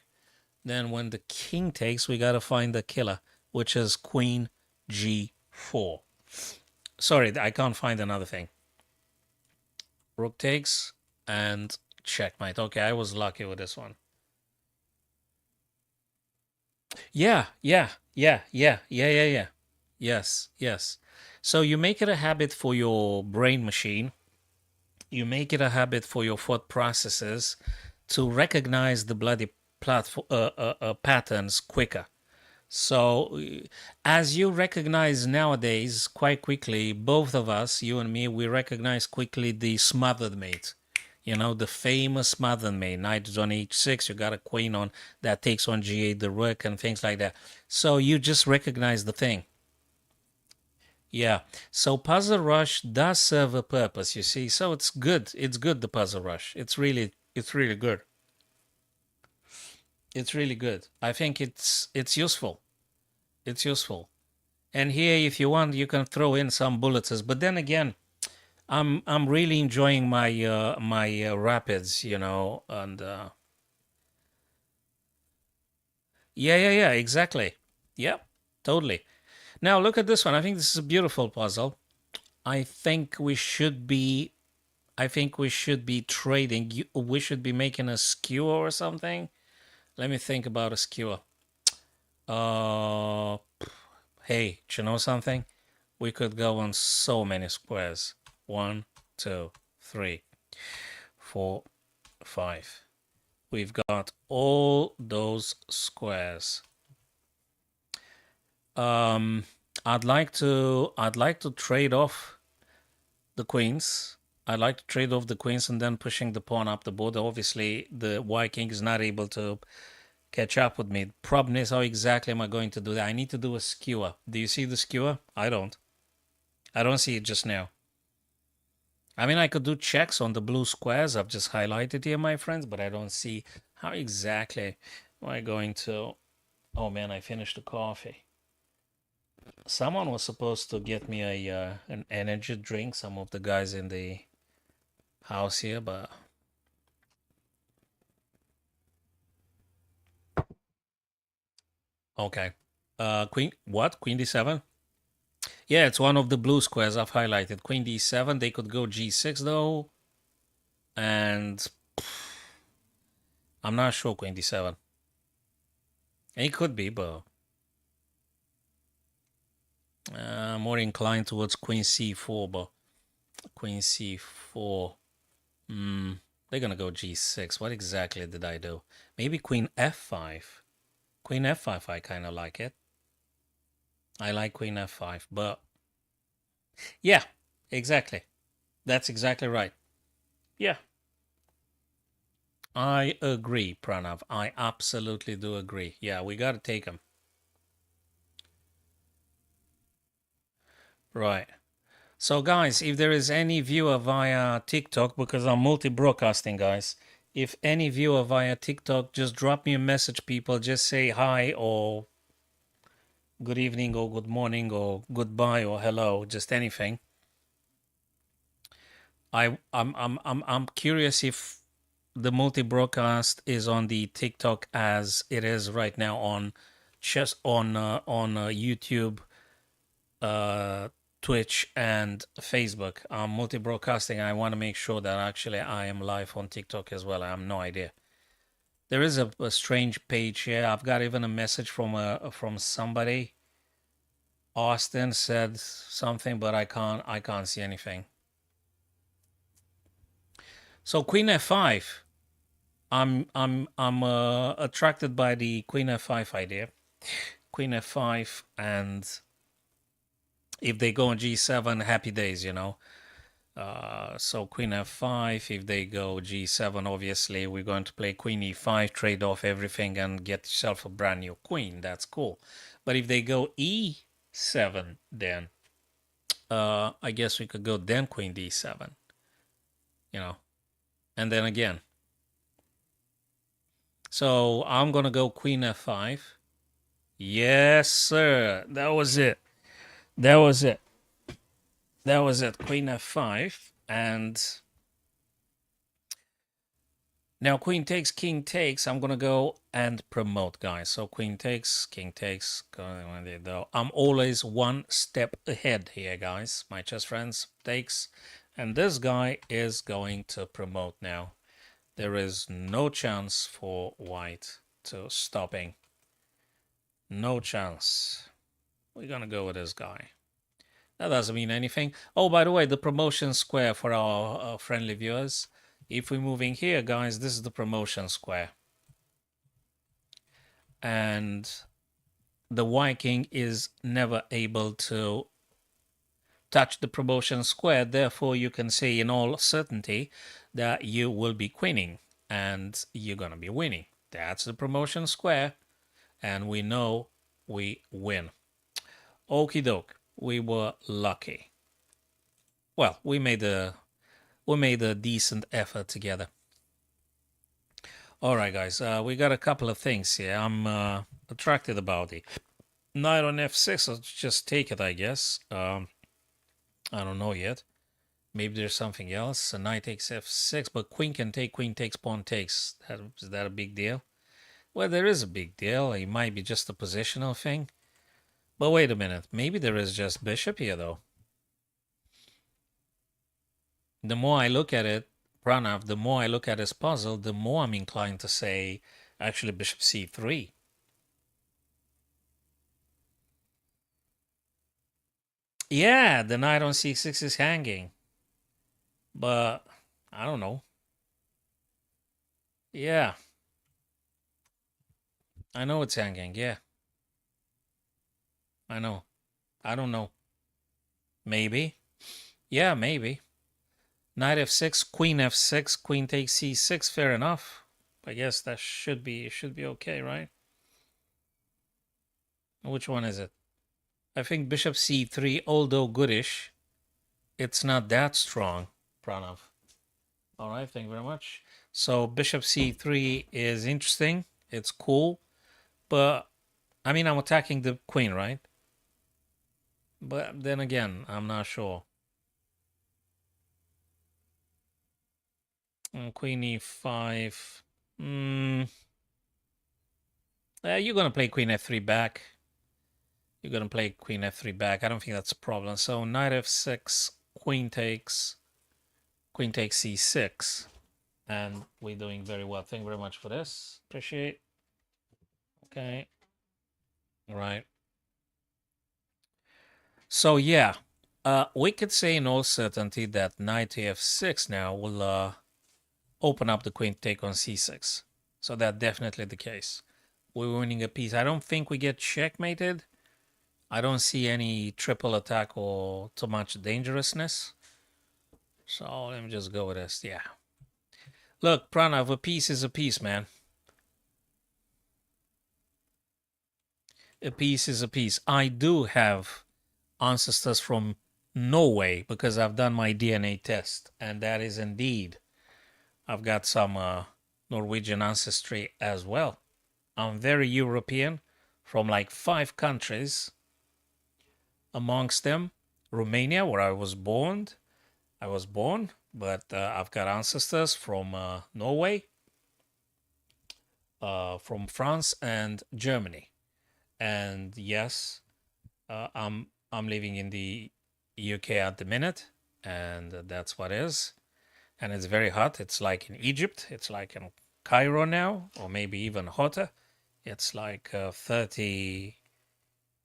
Then when the king takes, we got to find the killer, which is queen g4. Sorry, I can't find another thing. Rook takes and checkmate. Okay, I was lucky with this one. Yeah. Yes. So you make it a habit for your brain machine. You make it a habit for your thought processes to recognize the bloody patterns quicker. So, as you recognize nowadays quite quickly, both of us, you and me, we recognize quickly the smothered mate. The famous smothered mate. Knight is on h6, you got a queen on that takes on g8, the rook, and things like that. So you just recognize the thing. Yeah. So Puzzle Rush does serve a purpose, you see. So it's good. It's good, the Puzzle Rush. It's really good. It's really good. I think it's useful. It's useful. And here, if you want, you can throw in some bullets. But then again, I'm really enjoying my rapids, and yeah, exactly. Yeah, totally. Now look at this one. I think this is a beautiful puzzle. I think we should be trading. We should be making a skewer or something. Let me think about a skewer. Hey, do you know something? We could go on so many squares. 1, 2, 3, 4, 5. We've got all those squares. I'd like to trade off the queens. I'd like to trade off the queens and then pushing the pawn up the board. Obviously, the white king is not able to catch up with me. Problem is, how exactly am I going to do that? I need to do a skewer. Do you see the skewer? I don't. I don't see it just now. I mean, I could do checks on the blue squares I've just highlighted here, my friends, but I don't see how exactly am I going to... Oh man, I finished the coffee. Someone was supposed to get me an energy drink, some of the guys in the house here, but... Okay. Queen, what? Queen d7? Yeah, it's one of the blue squares I've highlighted. Queen d7, they could go g6 though. And I'm not sure queen d7. It could be, but more inclined towards queen c4, but queen c4. They're gonna go g6. What exactly did I do? Maybe queen f5. Queen f5, I kind of like it. I like queen f5, but yeah, exactly. That's exactly right. Yeah. I agree, Pranav. I absolutely do agree. Yeah, we got to take him. Right. So, guys, if there is any viewer via TikTok, because I'm multi-broadcasting, guys, if any viewer via TikTok, just drop me a message, people. Just say hi or good evening or good morning or goodbye or hello, just anything. I'm curious if the multi-broadcast is on the TikTok as it is right now on YouTube, Twitch, and Facebook. I'm multi-broadcasting. I want to make sure that actually I am live on TikTok as well. I have no idea. There is a strange page here. I've got even a message from somebody. Austin said something, but I can't see anything. So Queen F5. I'm attracted by the Queen F5 idea. Queen F5, and if they go on G7, happy days, you know. So Queen F5, if they go G7, obviously we're going to play Queen E5, trade off everything and get yourself a brand new queen. That's cool. But if they go E7, then I guess we could go then Queen D7, you know, and then again. So I'm going to go Queen F5. Yes, sir. That was it. That was it. That was it. Queen F5. And now queen takes, king takes. I'm going to go and promote, guys. So queen takes, king takes. I'm always one step ahead here, guys. My chess friends takes. And this guy is going to promote now. There is no chance for white to stopping. No chance. We're going to go with this guy. That doesn't mean anything. Oh, by the way, the promotion square for our friendly viewers. If we're moving here, guys, this is the promotion square. And the white king is never able to touch the promotion square. Therefore, you can say in all certainty that you will be queening and you're going to be winning. That's the promotion square. And we know we win. Okie doke. We were lucky. Well, we made a decent effort together. All right, guys, we got a couple of things here. I'm attracted about the knight on f6. I'll just take it, I guess. I don't know yet. Maybe there's something else. A knight takes f6, but queen can take, queen takes, pawn takes. Is that a big deal? Well, there is a big deal. It might be just a positional thing. But wait a minute. Maybe there is just bishop here, though. The more I look at it, Pranav, the more I look at this puzzle, the more I'm inclined to say, actually, bishop c3. Yeah, the knight on c6 is hanging. But, I don't know. Yeah. I know it's hanging. Yeah, I know. I don't know. Maybe. Yeah, maybe. Knight f6, queen f6, queen takes c6. Fair enough. I guess that should be okay, right? Which one is it? I think bishop c3, although goodish, it's not that strong, Pranav. All right, thank you very much. So bishop c3 is interesting. It's cool, but I mean, I'm attacking the queen, right? But then again, I'm not sure. Queen e5. You're gonna play queen f3 back. You're gonna play queen f3 back. I don't think that's a problem. So knight f6, queen takes c6. And we're doing very well. Thank you very much for this. Appreciate. Okay. All right. So yeah, we could say in all certainty that knight f6 now will open up the queen take on c6. So that's definitely the case. We're winning a piece. I don't think we get checkmated. I don't see any triple attack or too much dangerousness. So let me just go with this. Yeah. Look, Pranav, a piece is a piece, man. A piece is a piece. I do have ancestors from Norway because I've done my DNA test, and that is indeed, I've got some Norwegian ancestry as well. I'm very European from like 5 countries, amongst them Romania, where I was born. But I've got ancestors from Norway, from France, and Germany. And yes, I'm living in the UK at the minute, and that's what it is. And it's very hot. It's like in Egypt. It's like in Cairo now, or maybe even hotter. It's like 30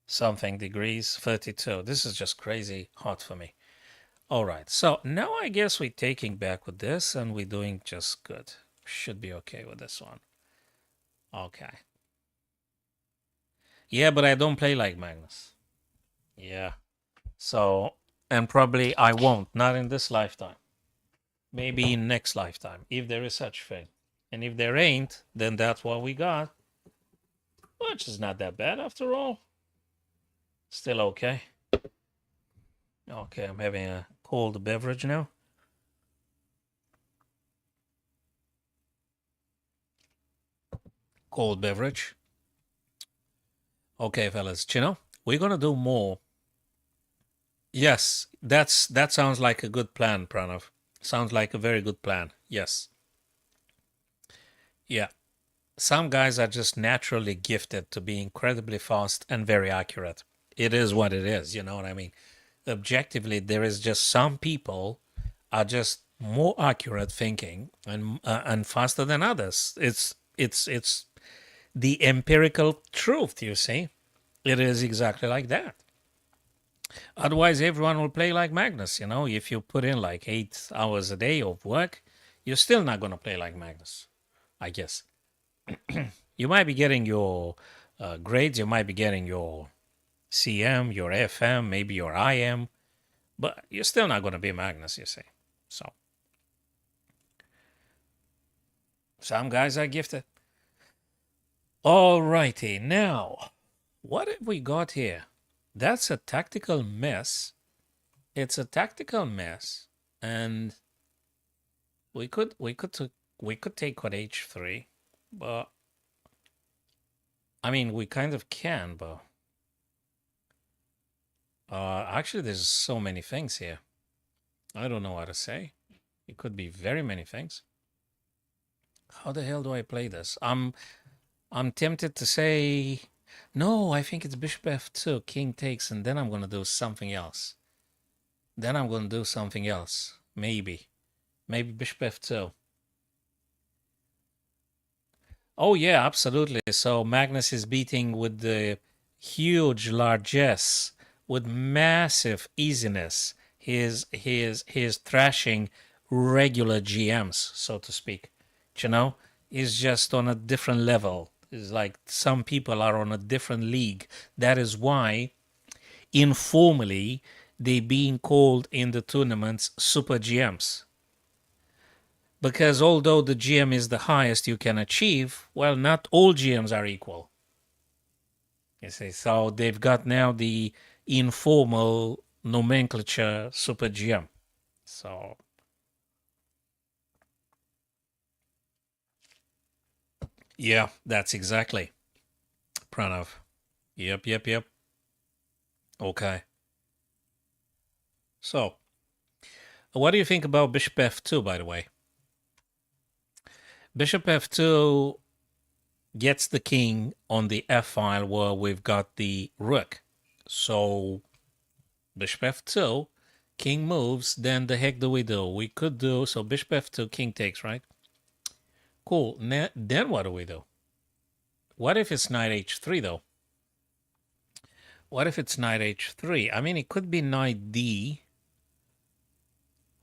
something degrees, 32. This is just crazy hot for me. All right, so now I guess we're taking back with this, and we're doing just good. Should be okay with this one. Okay. Yeah, but I don't play like Magnus. Yeah. So, and probably I won't, not in this lifetime. Maybe in next lifetime, if there is such thing. And if there ain't, then that's what we got. Which is not that bad after all. Still okay. Okay, I'm having a cold beverage now. Cold beverage. Okay, fellas, Chino, we're gonna do more. Yes, that sounds like a good plan, Pranav. Sounds like a very good plan. Yes. Yeah. Some guys are just naturally gifted to be incredibly fast and very accurate. It is what it is, you know what I mean? Objectively, there is just some people are just more accurate thinking and faster than others. It's the empirical truth, you see. It is exactly like that. Otherwise, everyone will play like Magnus. You know, if you put in like 8 hours a day of work, you're still not going to play like Magnus, I guess. You might be getting your grades, you might be getting your CM, your FM, maybe your IM, but you're still not going to be Magnus, you see. So, some guys are gifted. All righty, now, what have we got here? That's a tactical mess. It's a tactical mess, and we could take on h3, but I mean we kind of can, but actually there's so many things here. I don't know what to say. It could be very many things. How the hell do I play this? I'm tempted to say no. I think it's bishop f2, king takes, and then I'm gonna do something else. Maybe bishop f2. Oh yeah, absolutely. So Magnus is beating with the huge largesse, with massive easiness. He is thrashing regular GMs, so to speak. You know, he's just on a different level. It's like some people are on a different league. That is why, informally, they being called in the tournaments super GMs. Because although the GM is the highest you can achieve, well, not all GMs are equal. You see, so they've got now the informal nomenclature super GM. So, yeah, that's exactly Pranav. Yep. Okay. So, what do you think about Bishop F2, by the way? Bishop F2 gets the king on the F file where we've got the rook. So, Bishop F2, king moves, then the heck do we do? We could do, so Bishop F2, king takes, right? Cool. Then what do we do? What if it's knight H3, though? What if it's knight H3? I mean, it could be knight D,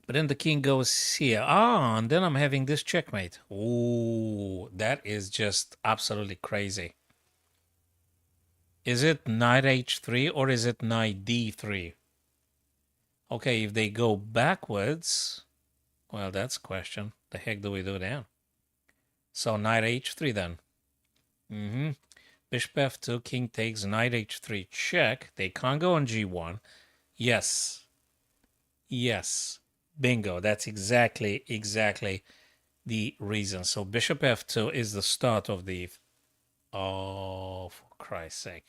but then the king goes here. And then I'm having this checkmate. Ooh, that is just absolutely crazy. Is it knight H3 or is it knight D3? Okay, if they go backwards, well, that's a question. The heck do we do then? So knight H3 then. Bishop F2, king takes, knight H3, check. They can't go on G1. Yes. Bingo. That's exactly the reason. So Bishop F2 is the start of the... Oh, for Christ's sake.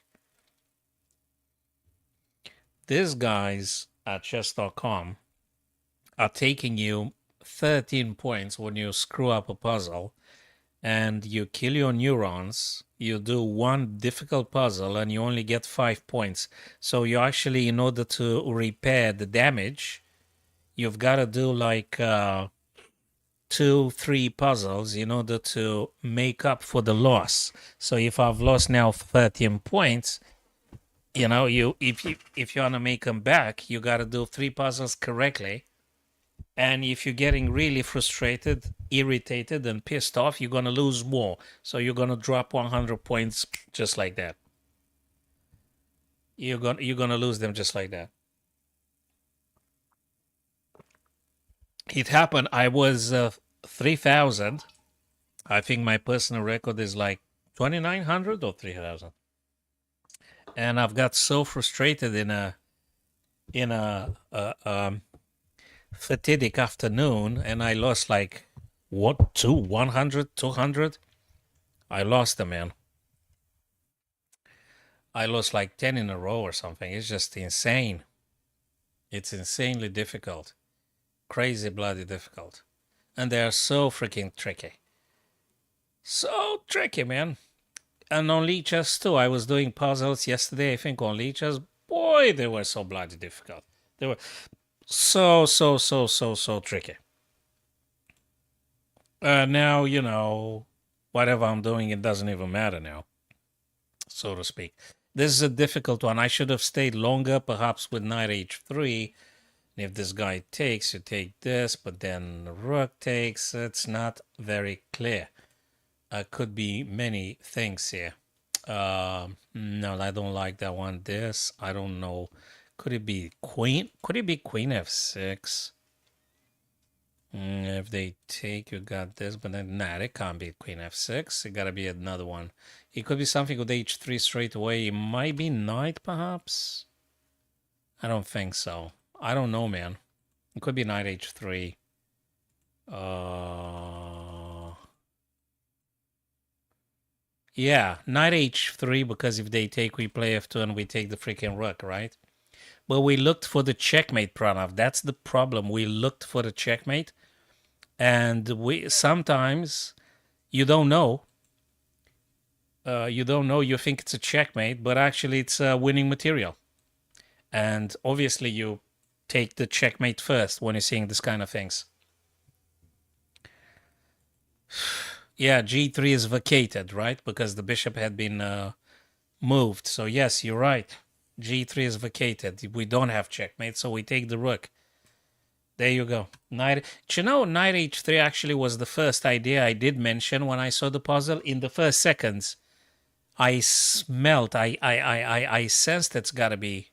These guys at chess.com are taking you 13 points when you screw up a puzzle and you kill your neurons. You do one difficult puzzle and you only get 5 points. So you actually, in order to repair the damage, you've got to do like 2-3 puzzles in order to make up for the loss. So if I've lost now 13 points, you know, if you want to make them back, you got to do 3 puzzles correctly. And if you're getting really frustrated, irritated, and pissed off, you're going to lose more. So you're going to drop 100 points just like that. You're going to lose them just like that. It happened. I was 3,000. I think my personal record is like 2,900 or 3,000. And I've got so frustrated in a fatidic afternoon, and I lost like 100, 200. I lost them, man. I lost like 10 in a row or something. It's just insane. It's insanely difficult. Crazy bloody difficult. And they are so freaking tricky. So tricky, man. And on Lichess too. I was doing puzzles yesterday, I think, on Lichess. Boy, they were so bloody difficult. They were so tricky. Now, you know, whatever I'm doing, it doesn't even matter now, so to speak. This is a difficult one. I should have stayed longer, perhaps with knight h3. If this guy takes, you take this, but then rook takes. It's not very clear. Could be many things here. No, I don't like that one. This, I don't know. Could it be queen? Could it be queen f6? If they take, you got this, but then, nah, it can't be queen f6. It gotta be another one. It could be something with h3 straight away. It might be knight, perhaps. I don't think so. I don't know, man. It could be knight h3. Yeah, knight h3, because if they take, we play f2 and we take the freaking rook, right? But we looked for the checkmate, Pranav. That's the problem. We looked for the checkmate, and we sometimes you don't know. You think it's a checkmate, but actually it's a winning material. And obviously you take the checkmate first when you're seeing this kind of things. Yeah, g3 is vacated, right? Because the bishop had been moved. So yes, you're right. g3 is vacated. We don't have checkmate, so we take the rook. There you go. Knight. You know, knight h3 actually was the first idea I did mention when I saw the puzzle in the first seconds. I smelt, I sensed it's gotta be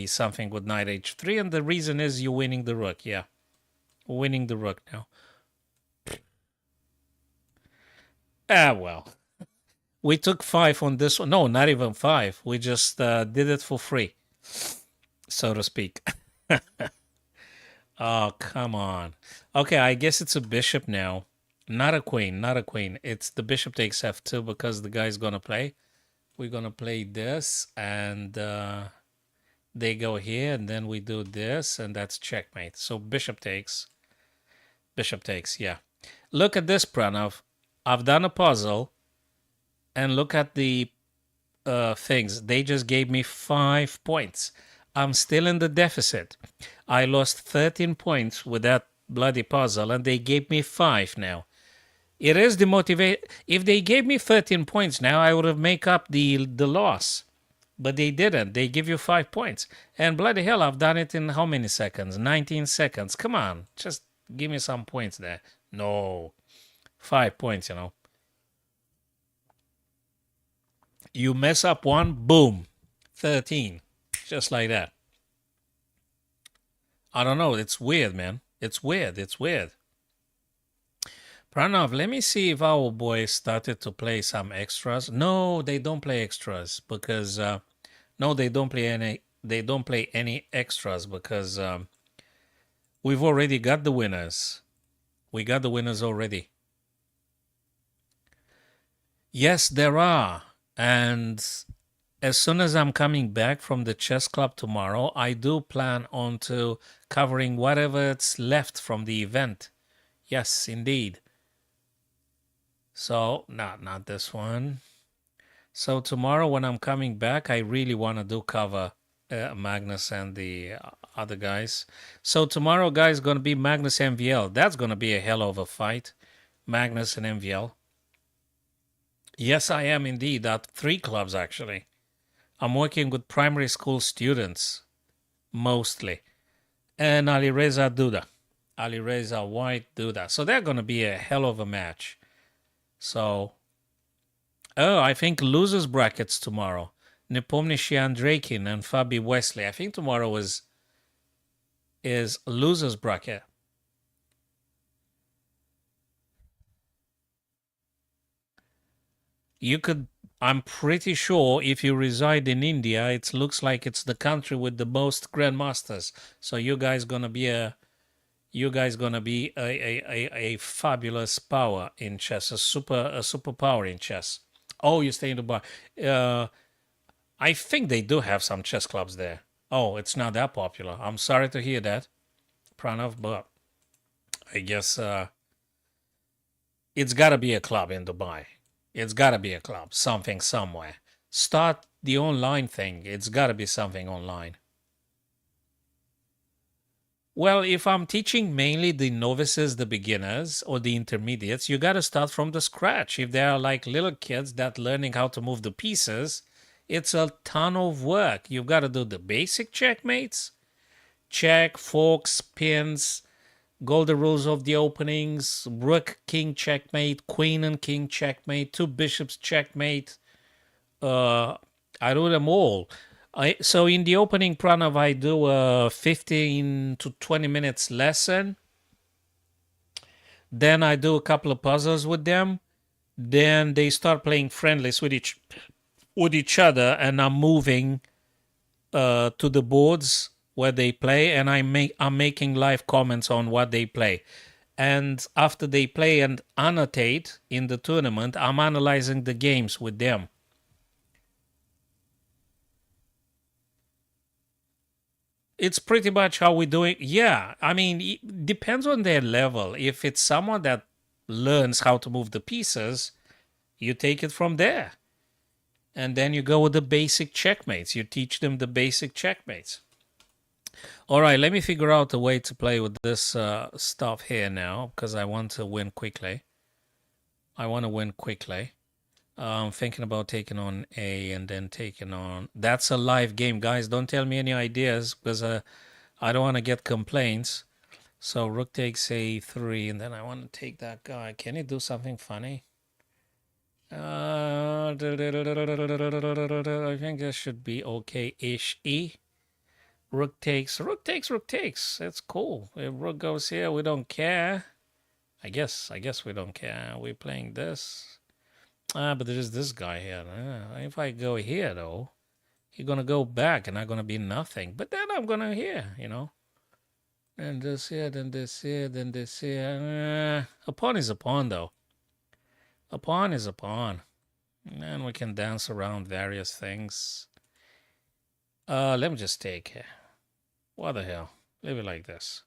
something with knight h3, and the reason is you're winning the rook. Yeah, winning the rook now. Ah, well, we took 5 on this one. No, not even 5. We just did it for free, so to speak. Oh, come on. Okay, I guess it's a bishop now. Not a queen, not a queen. It's the bishop takes f2 because the guy's gonna play. We're gonna play this, and they go here, and then we do this, and that's checkmate. So bishop takes, yeah. Look at this, Pranav. I've done a puzzle, and look at the things. They just gave me 5 points. I'm still in the deficit. I lost 13 points with that bloody puzzle, and they gave me 5 now. It is the motivate. If they gave me 13 points now, I would have make up the loss. But they didn't. They give you 5 points. And bloody hell, I've done it in how many seconds? 19 seconds. Come on, just give me some points there. No, 5 points, you know. You mess up one, boom, 13. Just like that. I don't know. It's weird, man. It's weird. It's weird. Pranav, let me see if our boys started to play some extras. No, they don't play extras because no, they don't play any. They don't play any extras because we've already got the winners. We got the winners already. Yes, there are, and as soon as I'm coming back from the chess club tomorrow, I do plan on to covering whatever's left from the event. Yes, indeed. So, not this one. So tomorrow when I'm coming back, I really want to do cover Magnus and the other guys. So tomorrow, guys, going to be Magnus MVL. That's going to be a hell of a fight. Magnus and MVL. Yes, I am indeed at 3 clubs, actually. I'm working with primary school students, mostly. And Alireza Duda. Alireza White Duda. So they're going to be a hell of a match. So, oh, I think losers brackets tomorrow. Nepomny Shiandrakin and Fabi Wesley. I think tomorrow is losers bracket. You could, I'm pretty sure if you reside in India, it looks like it's the country with the most grandmasters. So you guys gonna be a fabulous power in chess, a superpower in chess. Oh, you stay in Dubai. I think they do have some chess clubs there. Oh, it's not that popular. I'm sorry to hear that, Pranav, but I guess it's got to be a club in Dubai. It's got to be a club, something somewhere. Start the online thing. It's got to be something online. Well, if I'm teaching mainly the novices, the beginners, or the intermediates, you got to start from the scratch. If they are like little kids that learning how to move the pieces, it's a ton of work. You've got to do the basic checkmates, check, forks, pins, go the rules of the openings, rook, king checkmate, queen and king checkmate, 2 bishops checkmate. I do them all. So in the opening, Pranav, I do a 15 to 20 minutes lesson. Then I do a couple of puzzles with them. Then they start playing friendlies with each other, and I'm moving to the boards where they play, and I'm making live comments on what they play. And after they play and annotate in the tournament, I'm analyzing the games with them. It's pretty much how we do it. Yeah, I mean, it depends on their level. If it's someone that learns how to move the pieces, you take it from there. And then you go with the basic checkmates. You teach them the basic checkmates. All right, let me figure out a way to play with this stuff here now, because I want to win quickly. I'm thinking about taking on A and then taking on... That's a live game, guys. Don't tell me any ideas, because I don't want to get complaints. So rook takes A3, and then I want to take that guy. Can he do something funny? I think this should be okay-ish. E. Rook takes, rook takes, rook takes. That's cool. If rook goes here, we don't care. I guess we don't care. We're playing this. But there's this guy here. If I go here, though, he's gonna go back and I'm gonna be nothing. But then I'm gonna here, you know. And this here, then this here, then this here. A pawn is a pawn, though. A pawn is a pawn. And we can dance around various things. Let me just take here. What the hell? Leave it like this.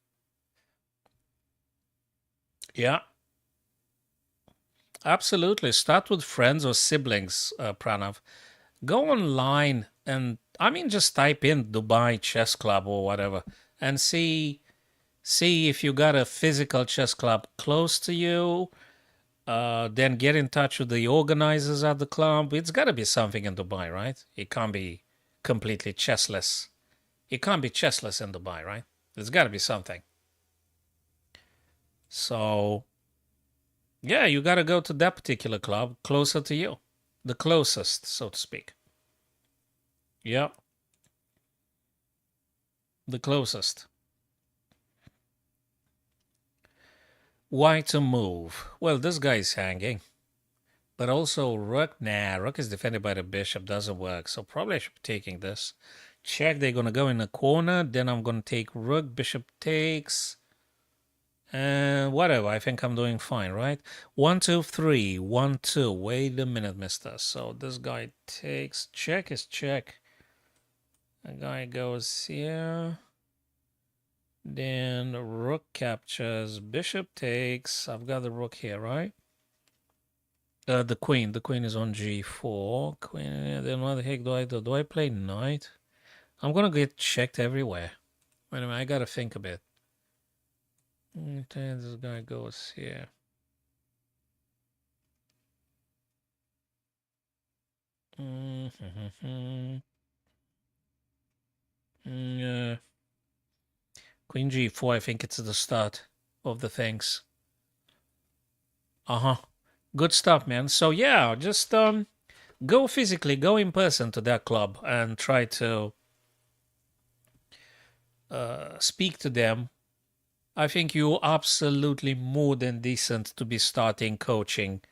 Yeah. Absolutely. Start with friends or siblings, Pranav. Go online and, I mean, just type in Dubai Chess Club or whatever and see if you got a physical chess club close to you. Then get in touch with the organizers at the club. It's got to be something in Dubai, right? It can't be completely chessless. It can't be chessless in Dubai, right? There's got to be something. So, yeah, you got to go to that particular club closer to you. The closest, so to speak. Yep. The closest. Why to move? Well, this guy's hanging. But also rook, nah, rook is defended by the bishop, doesn't work. So probably I should be taking this. Check, they're going to go in the corner. Then I'm going to take rook, bishop takes. And whatever, I think I'm doing fine, right? 1, 2, 3, 1, 2. Wait a minute, mister. So this guy takes, check is check. The guy goes here. Then rook captures, bishop takes. I've got the rook here, right? The queen is on g4. Queen, then what the heck do I do? Do I play knight? I'm gonna get checked everywhere. Wait a minute, I gotta think a bit. Okay, this guy goes here. Queen g4, I think it's the start of the things. Good stuff, man. So yeah, just go physically, go in person to that club and try to speak to them. I think you're absolutely more than decent to be starting coaching.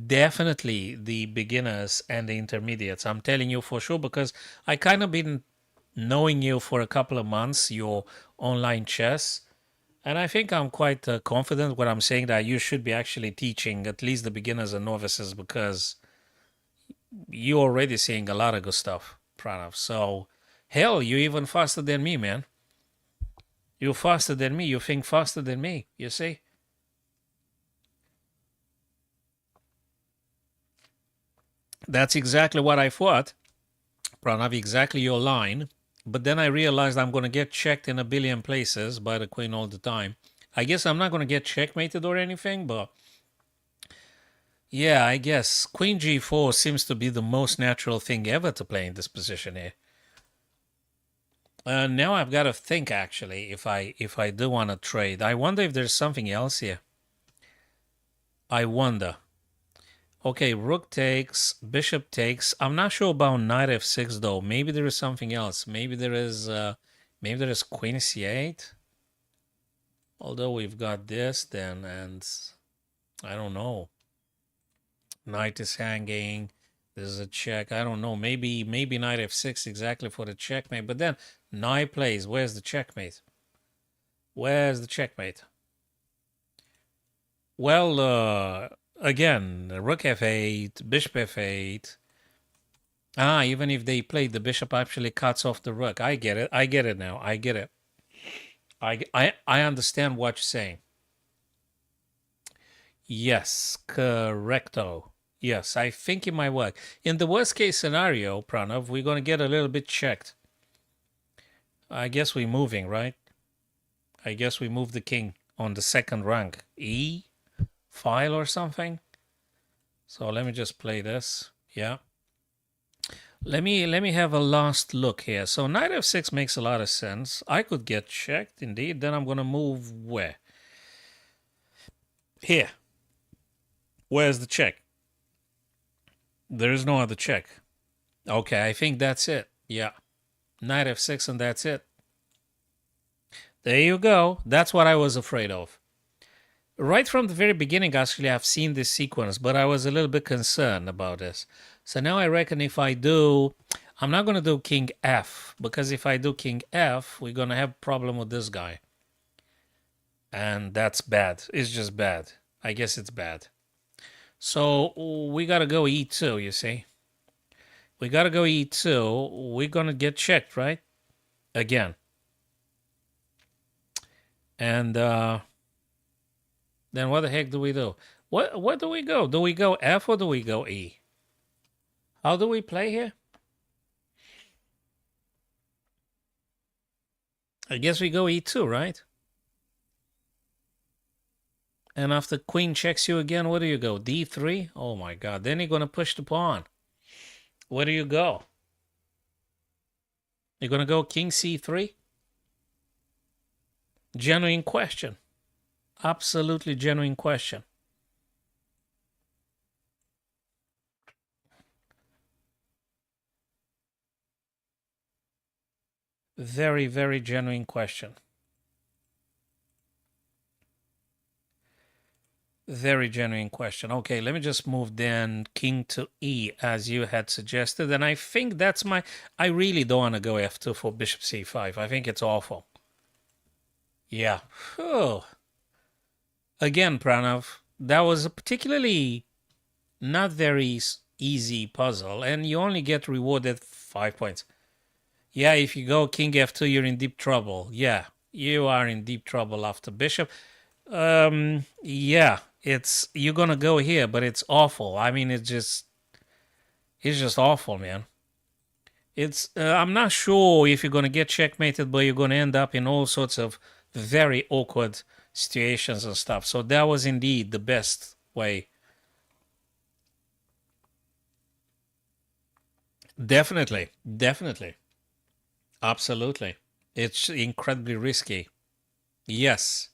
Definitely the beginners and the intermediates. I'm telling you for sure because I kind of been knowing you for a couple of months, your online chess. And I think I'm quite confident when I'm saying that you should be actually teaching at least the beginners and novices because you're already seeing a lot of good stuff, Pranav. So, hell, you're even faster than me, man. You're faster than me. You think faster than me, you see? That's exactly what I thought, Pranav, exactly your line. But then I realized I'm going to get checked in a billion places by the queen all the time. I guess I'm not going to get checkmated or anything, but yeah, I guess queen g4 seems to be the most natural thing ever to play in this position here. Now I've got to think actually if I do want to trade. I wonder if there's something else here. I wonder. Okay, rook takes, bishop takes. I'm not sure about knight f6 though. Maybe there is something else. Maybe there is queen c8. Although we've got this then, and I don't know. Knight is hanging. There's a check. I don't know. Maybe knight f6 exactly for the checkmate. But then knight plays. Where's the checkmate? Where's the checkmate? Well, again, rook f8, bishop f8. Even if they played, the bishop actually cuts off the rook. I get it. I get it now. I get it. I understand what you're saying. Yes, correcto. Yes, I think it might work. In the worst case scenario, Pranav, we're going to get a little bit checked. I guess we're moving, right? I guess we move the king on the second rank. E? File or something? So let me just play this. Yeah. Let me have a last look here. So knight f6 makes a lot of sense. I could get checked, indeed. Then I'm going to move where? Here. Where's the check? There is no other check. Okay, I think that's it. Yeah. Knight f6 and that's it. There you go. That's what I was afraid of. Right from the very beginning, actually, I've seen this sequence, but I was a little bit concerned about this. So now I reckon if I do, I'm not going to do king f, because if I do king f, we're going to have a problem with this guy. And that's bad. It's just bad. I guess it's bad. So we got to go e2, you see. We got to go e2. We're going to get checked, right? Again. And then what the heck do we do? What do we go? Do we go F or do we go E? How do we play here? I guess we go E2, right? And after queen checks you again, where do you go? D3? Oh my god. Then you're going to push the pawn. Where do you go? You're going to go king C3? Genuine question. Absolutely genuine question. Very, very genuine question. Very genuine question. Okay, let me just move then king to E as you had suggested. And I think that's my... I really don't want to go F2 for bishop C5. I think it's awful. Yeah. Oh. Again, Pranav, that was a particularly not very easy puzzle. And you only get rewarded 5 points. Yeah, if you go king F2, you're in deep trouble. Yeah, you are in deep trouble after bishop. Yeah, you're gonna go here, but it's awful. I mean, it's just awful, man. It's I'm not sure if you're gonna get checkmated, but you're gonna end up in all sorts of very awkward situations and stuff. So that was indeed the best way. Definitely, definitely, absolutely. It's incredibly risky. Yes.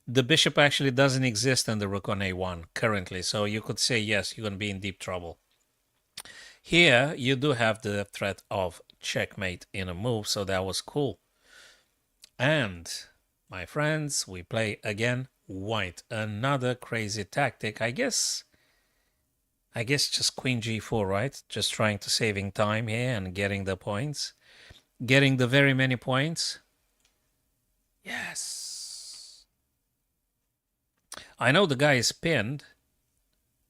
The bishop actually doesn't exist in the rook on a1 currently, so you could say, yes, you're going to be in deep trouble. Here, you do have the threat of checkmate in a move, so that was cool. And, my friends, we play again white. Another crazy tactic. I guess just queen g4, right? Just trying to saving time here and getting the points. Getting the very many points. Yes. I know the guy is pinned.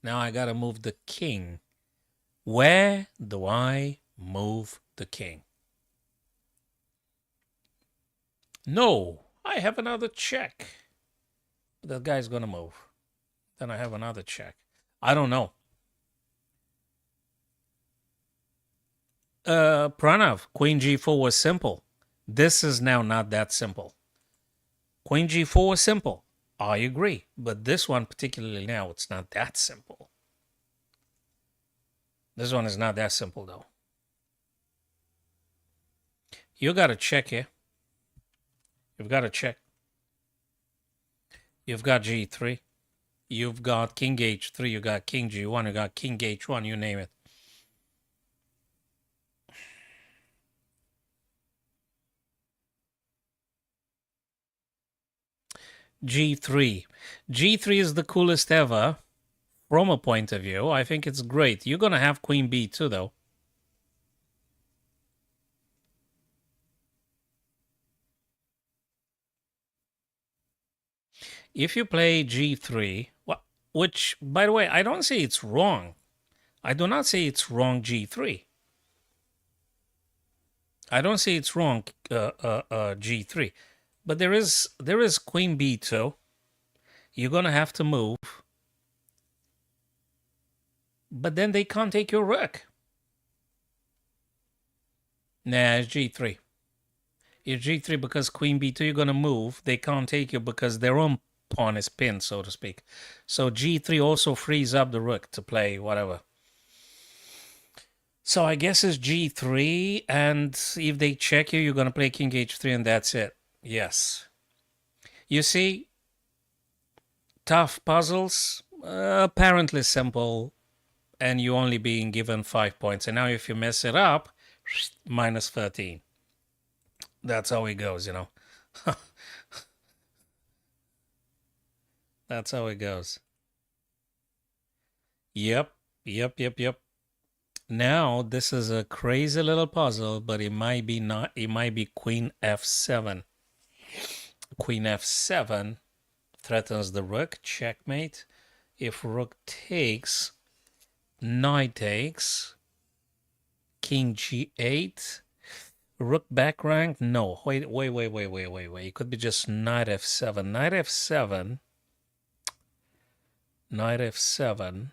Now I gotta move the king. Where do I move the king? No, I have another check. That guy's gonna move. Then I have another check. I don't know. Pranav, queen g4 was simple. This is now not that simple. Queen g4 was simple. I agree, but this one particularly now, it's not that simple. This one is not that simple, though. You got to check here. You've got to check. You've got g3. You've got king h3. You got king g1. You got king h1. You name it. g3. g3 is the coolest ever from a point of view. I think it's great. You're going to have queen b2, though. If you play g3, which, by the way, I don't say it's wrong. I do not say it's wrong g3. I don't say it's wrong g3. But there is queen b2. You're going to have to move. But then they can't take your rook. Nah, it's g3. It's g3 because queen b2, you're going to move. They can't take you because their own pawn is pinned, so to speak. So g3 also frees up the rook to play whatever. So I guess it's g3, and if they check you, you're going to play king h3, and that's it. Yes. You see, tough puzzles, apparently simple, and you only being given 5 points. And now if you mess it up, minus 13. That's how it goes, you know. That's how it goes. Yep. Now this is a crazy little puzzle, but it might be not. It might be Queen F7. Queen F7 threatens the rook. Checkmate. If rook takes, knight takes, king G8, rook back rank. No, wait. It could be just knight F7. Knight F7. Knight F7.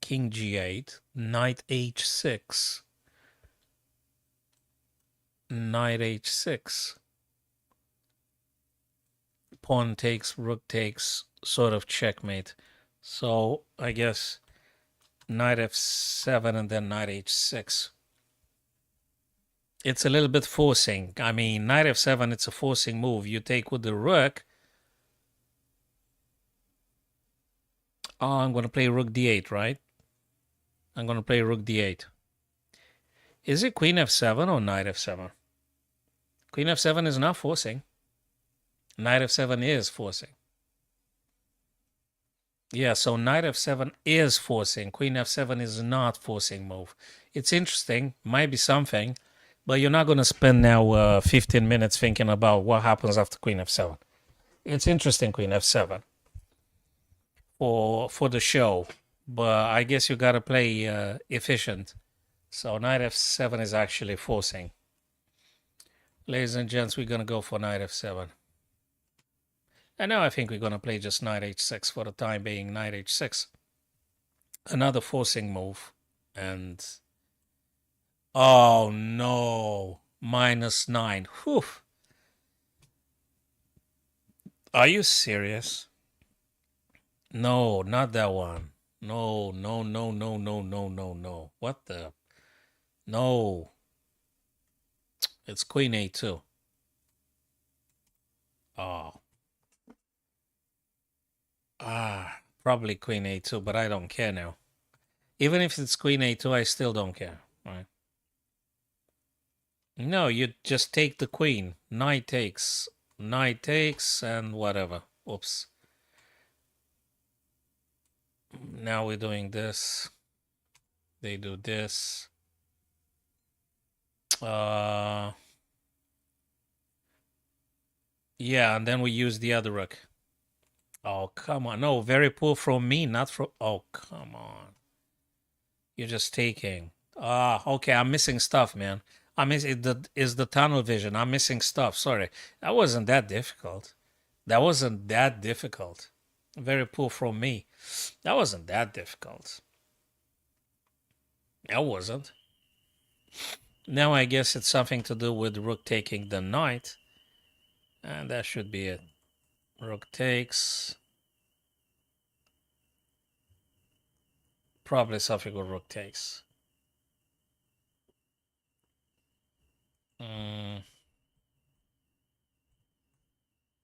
King G8, Knight H6, Knight H6, Pawn takes, Rook takes, sort of checkmate. So I guess Knight F7 and then Knight H6. It's a little bit forcing. I mean, Knight F7, it's a forcing move. You take with the Rook. Oh, I'm going to play Rook D8, right? I'm going to play Rook D8. Is it Queen F7 or Knight F7? Queen F7 is not forcing. Knight F7 is forcing. Yeah, so Knight F7 is forcing. Queen F7 is not forcing move. It's interesting. Might be something. But you're not going to spend now 15 minutes thinking about what happens after Queen F7. It's interesting, Queen F7. For the show. But I guess you got to play efficient. So Knight F7 is actually forcing. Ladies and gents, we're going to go for Knight F7. And now I think we're going to play just Knight H6 for the time being. Knight H6. Another forcing move. And... oh, no. -9. Whew. Are you serious? No, not that one. No. What the? No. It's Queen A2. Oh. Probably Queen A2, but I don't care now. Even if it's Queen A2, I still don't care, right? No, you just take the queen. Knight takes, and whatever. Oops. Now we're doing this. They do this. Yeah, and then we use the other rook. Oh, come on. No, very poor from me, not from... oh, come on. You're just taking... okay, I'm missing stuff, man. I miss it. Is the tunnel vision. I'm missing stuff. Sorry. That wasn't that difficult. That wasn't that difficult. Very poor from me. That wasn't that difficult. That wasn't. Now I guess it's something to do with rook taking the knight. And that should be it. Rook takes. Probably something with rook takes.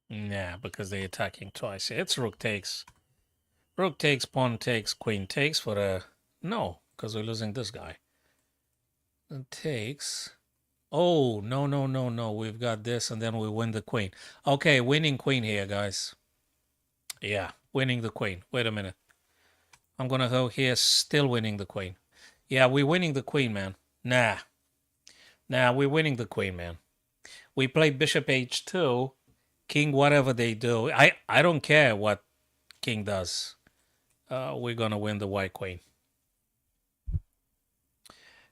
Yeah, because they're attacking twice. It's rook takes. Rook takes, pawn takes, queen takes for a... no, because we're losing this guy. It takes... oh, no. We've got this, and then we win the queen. Okay, winning queen here, guys. Yeah, winning the queen. Wait a minute. I'm going to go here, still winning the queen. Yeah, we're winning the queen, man. Nah, we're winning the queen, man. We play bishop h2, king whatever they do. I don't care what king does. We're going to win the white queen.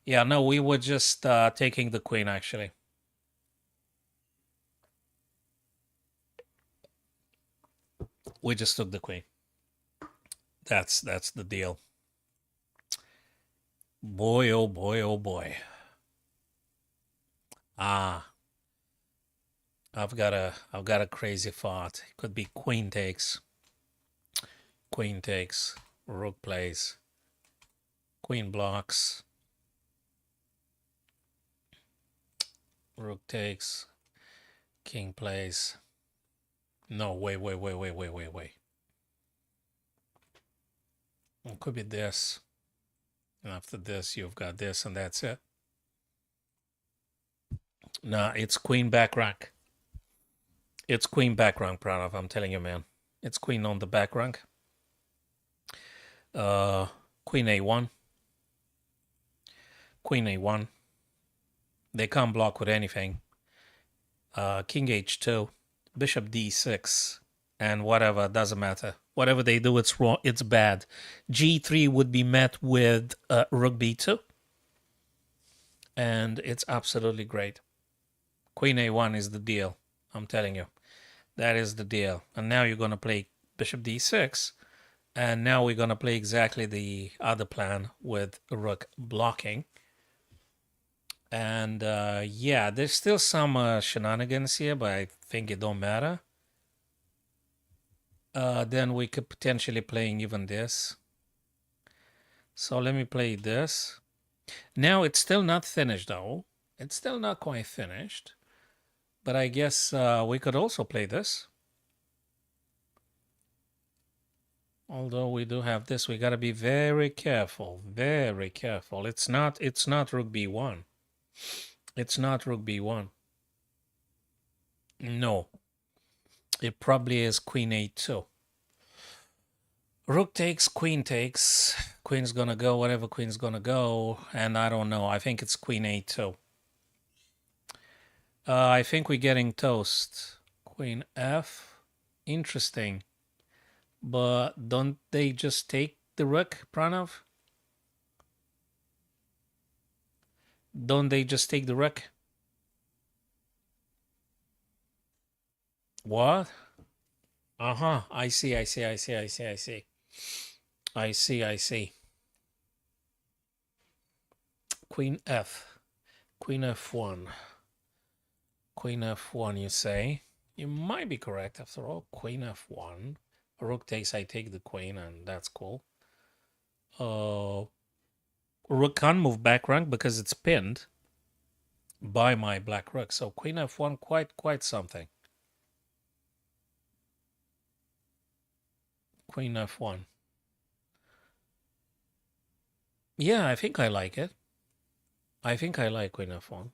Yeah, no, we were just taking the queen, actually. We just took the queen. That's the deal. Boy, oh boy, oh boy. I've got a crazy thought. It could be queen takes. Queen takes, rook plays, queen blocks, rook takes, king plays. No, wait. It could be this. And after this, you've got this, and that's it. Nah, it's queen back rank. It's queen back rank, Pranav. I'm telling you, man. It's queen on the back rank. Uh, queen a1. Queen a1. They can't block with anything. King h2. Bishop d6. And whatever, doesn't matter. Whatever they do, it's wrong. It's bad. g3 would be met with rook b2. And it's absolutely great. Queen a1 is the deal. I'm telling you. That is the deal. And now you're going to play bishop d6. And now we're going to play exactly the other plan with rook blocking. And yeah, there's still some shenanigans here, but I think it don't matter. Then we could potentially playing even this. So let me play this. Now it's still not finished though. It's still not quite finished. But I guess we could also play this. Although we do have this, we got to be very careful. Very careful. It's not rook b1. It's not rook b1. No. It probably is queen a2. Rook takes, queen takes. Queen's gonna go, whatever queen's gonna go. And I don't know. I think it's queen a2. I think we're getting toast. Queen f. Interesting. But don't they just take the rook, Pranav? Don't they just take the rook? What? Uh-huh. I see. I see. Queen f. Queen f1. Queen f1, you say? You might be correct after all. Queen f1. Rook takes, I take the queen, and that's cool. Rook can't move back rank because it's pinned by my black rook. So queen f1, quite something. Queen f1. Yeah, I think I like it. I think I like queen f1.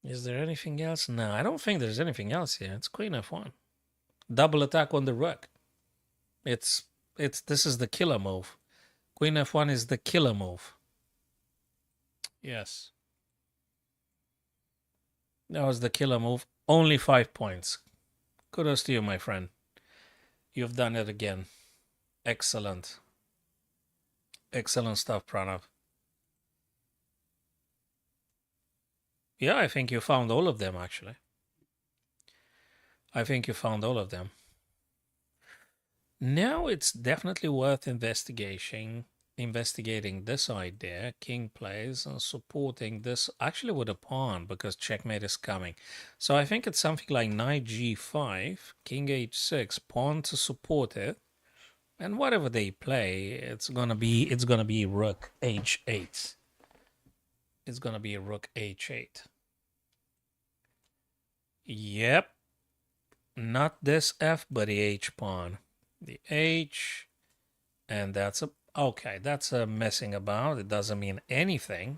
Is there anything else? No, I don't think there's anything else here. It's queen f1. Double attack on the rook. This is the killer move. Queen f1 is the killer move. Yes. That was the killer move. Only 5 points. Kudos to you, my friend. You've done it again. Excellent. Excellent stuff, Pranav. Yeah, I think you found all of them, actually. I think you found all of them. Now it's definitely worth investigating this idea. King plays and supporting this actually with a pawn because checkmate is coming. So I think it's something like knight g5, king h6, pawn to support it. And whatever they play, it's gonna be rook h8. It's gonna be rook h8. Yep. Not this f, but the h pawn. The h, and that's a messing about. It doesn't mean anything.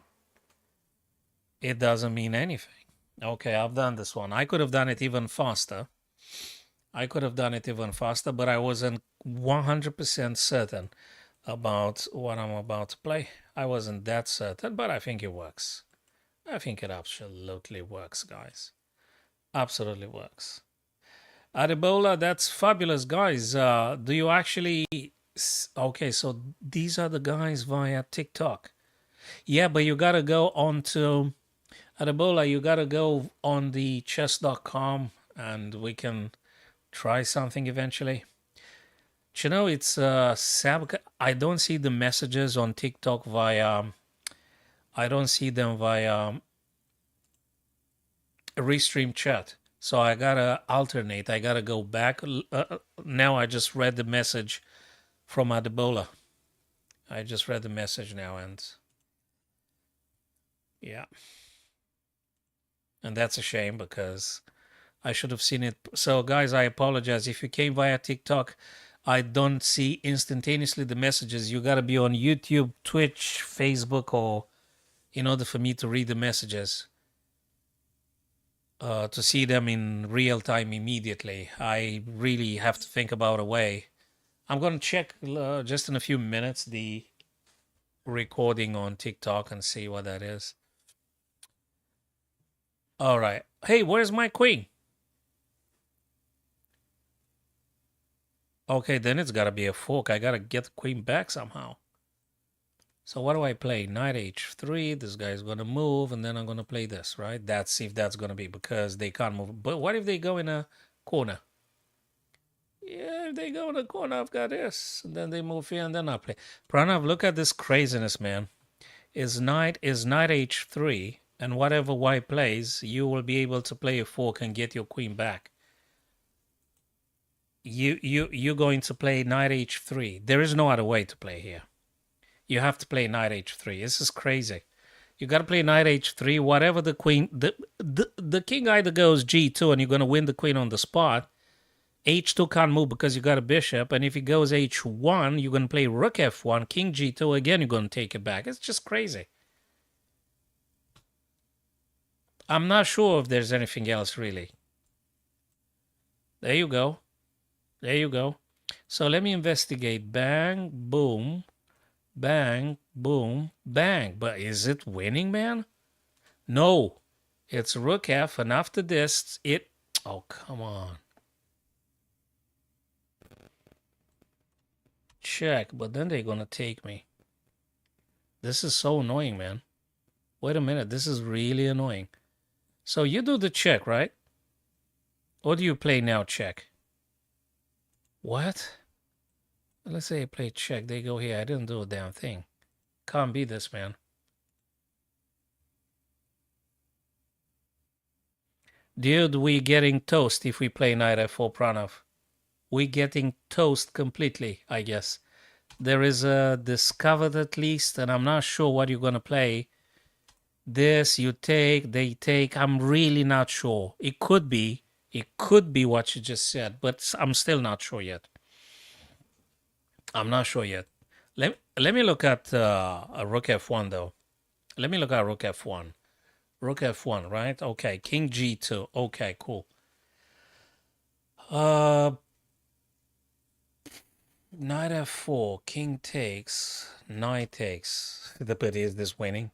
It doesn't mean anything. Okay, I've done this one. I could have done it even faster. But I wasn't 100% certain about what I'm about to play. I wasn't that certain, but I think it works. I think it absolutely works, guys. Absolutely works. Adebola, that's fabulous, guys. Do you actually... Okay, so these are the guys via TikTok. Yeah, but you got to go on to... Adebola, you got to go on the chess.com and we can try something eventually. You know, it's I don't see the messages on TikTok via... I don't see them via Restream chat. So I gotta alternate. I gotta go back. Now I just read the message from Adebola. I just read the message now, and yeah. And that's a shame because I should have seen it. So guys, I apologize. If you came via TikTok, I don't see instantaneously the messages. You got to be on YouTube, Twitch, Facebook, or in order for me to read the messages, to see them in real time immediately. I really have to think about a way. I'm going to check just in a few minutes the recording on TikTok and see what that is. All right. Hey, where's my queen? Okay, then it's got to be a fork. I got to get the queen back somehow. So what do I play? Knight h3. This guy's going to move, and then I'm going to play this, right? That's see if that's going to be, because they can't move. But what if they go in a corner? Yeah, if they go in a corner, I've got this. And then they move here, and then I play. Pranav, look at this craziness, man. Is knight h3, and whatever white plays, you will be able to play a fork and get your queen back. You're going to play knight h3. There is no other way to play here. You have to play knight h3. This is crazy. You got to play knight h3. Whatever the queen, the king either goes g2 and you're going to win the queen on the spot. h2 can't move because you got a bishop. And if he goes h1, you're going to play rook f1, king g2. Again, you're going to take it back. It's just crazy. I'm not sure if there's anything else really. There you go. There you go. So let me investigate. Bang, boom. Bang, boom, bang. But is it winning, man? No. It's rook f, and after this, it... Oh, come on. Check, but then they're going to take me. This is so annoying, man. Wait a minute. This is really annoying. So you do the check, right? Or do you play now check? What? Let's say I play check. They go here. I didn't do a damn thing. Can't be this, man. Dude, we getting toast if we play knight f4, Pranav. We getting toast completely, I guess. There is a discovered at least, and I'm not sure what you're going to play. This, you take, they take. I'm really not sure. It could be what you just said, but I'm still not sure yet. I'm not sure yet. Let me look at a rook f1 though. Let me look at rook f1. Rook f1, right? Okay, king g2. Okay, cool. Knight f4, king takes, knight takes. But is this winning?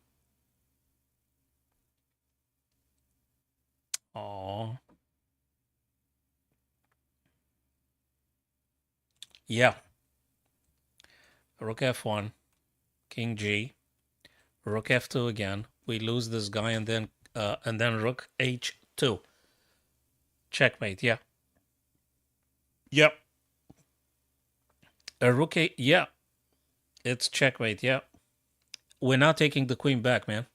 Oh. Yeah. Rook f1, king g, rook f2 again. We lose this guy, and then rook h2. Checkmate, yeah. Yep. A rook a, yeah. It's checkmate, yeah. We're not taking the queen back, man.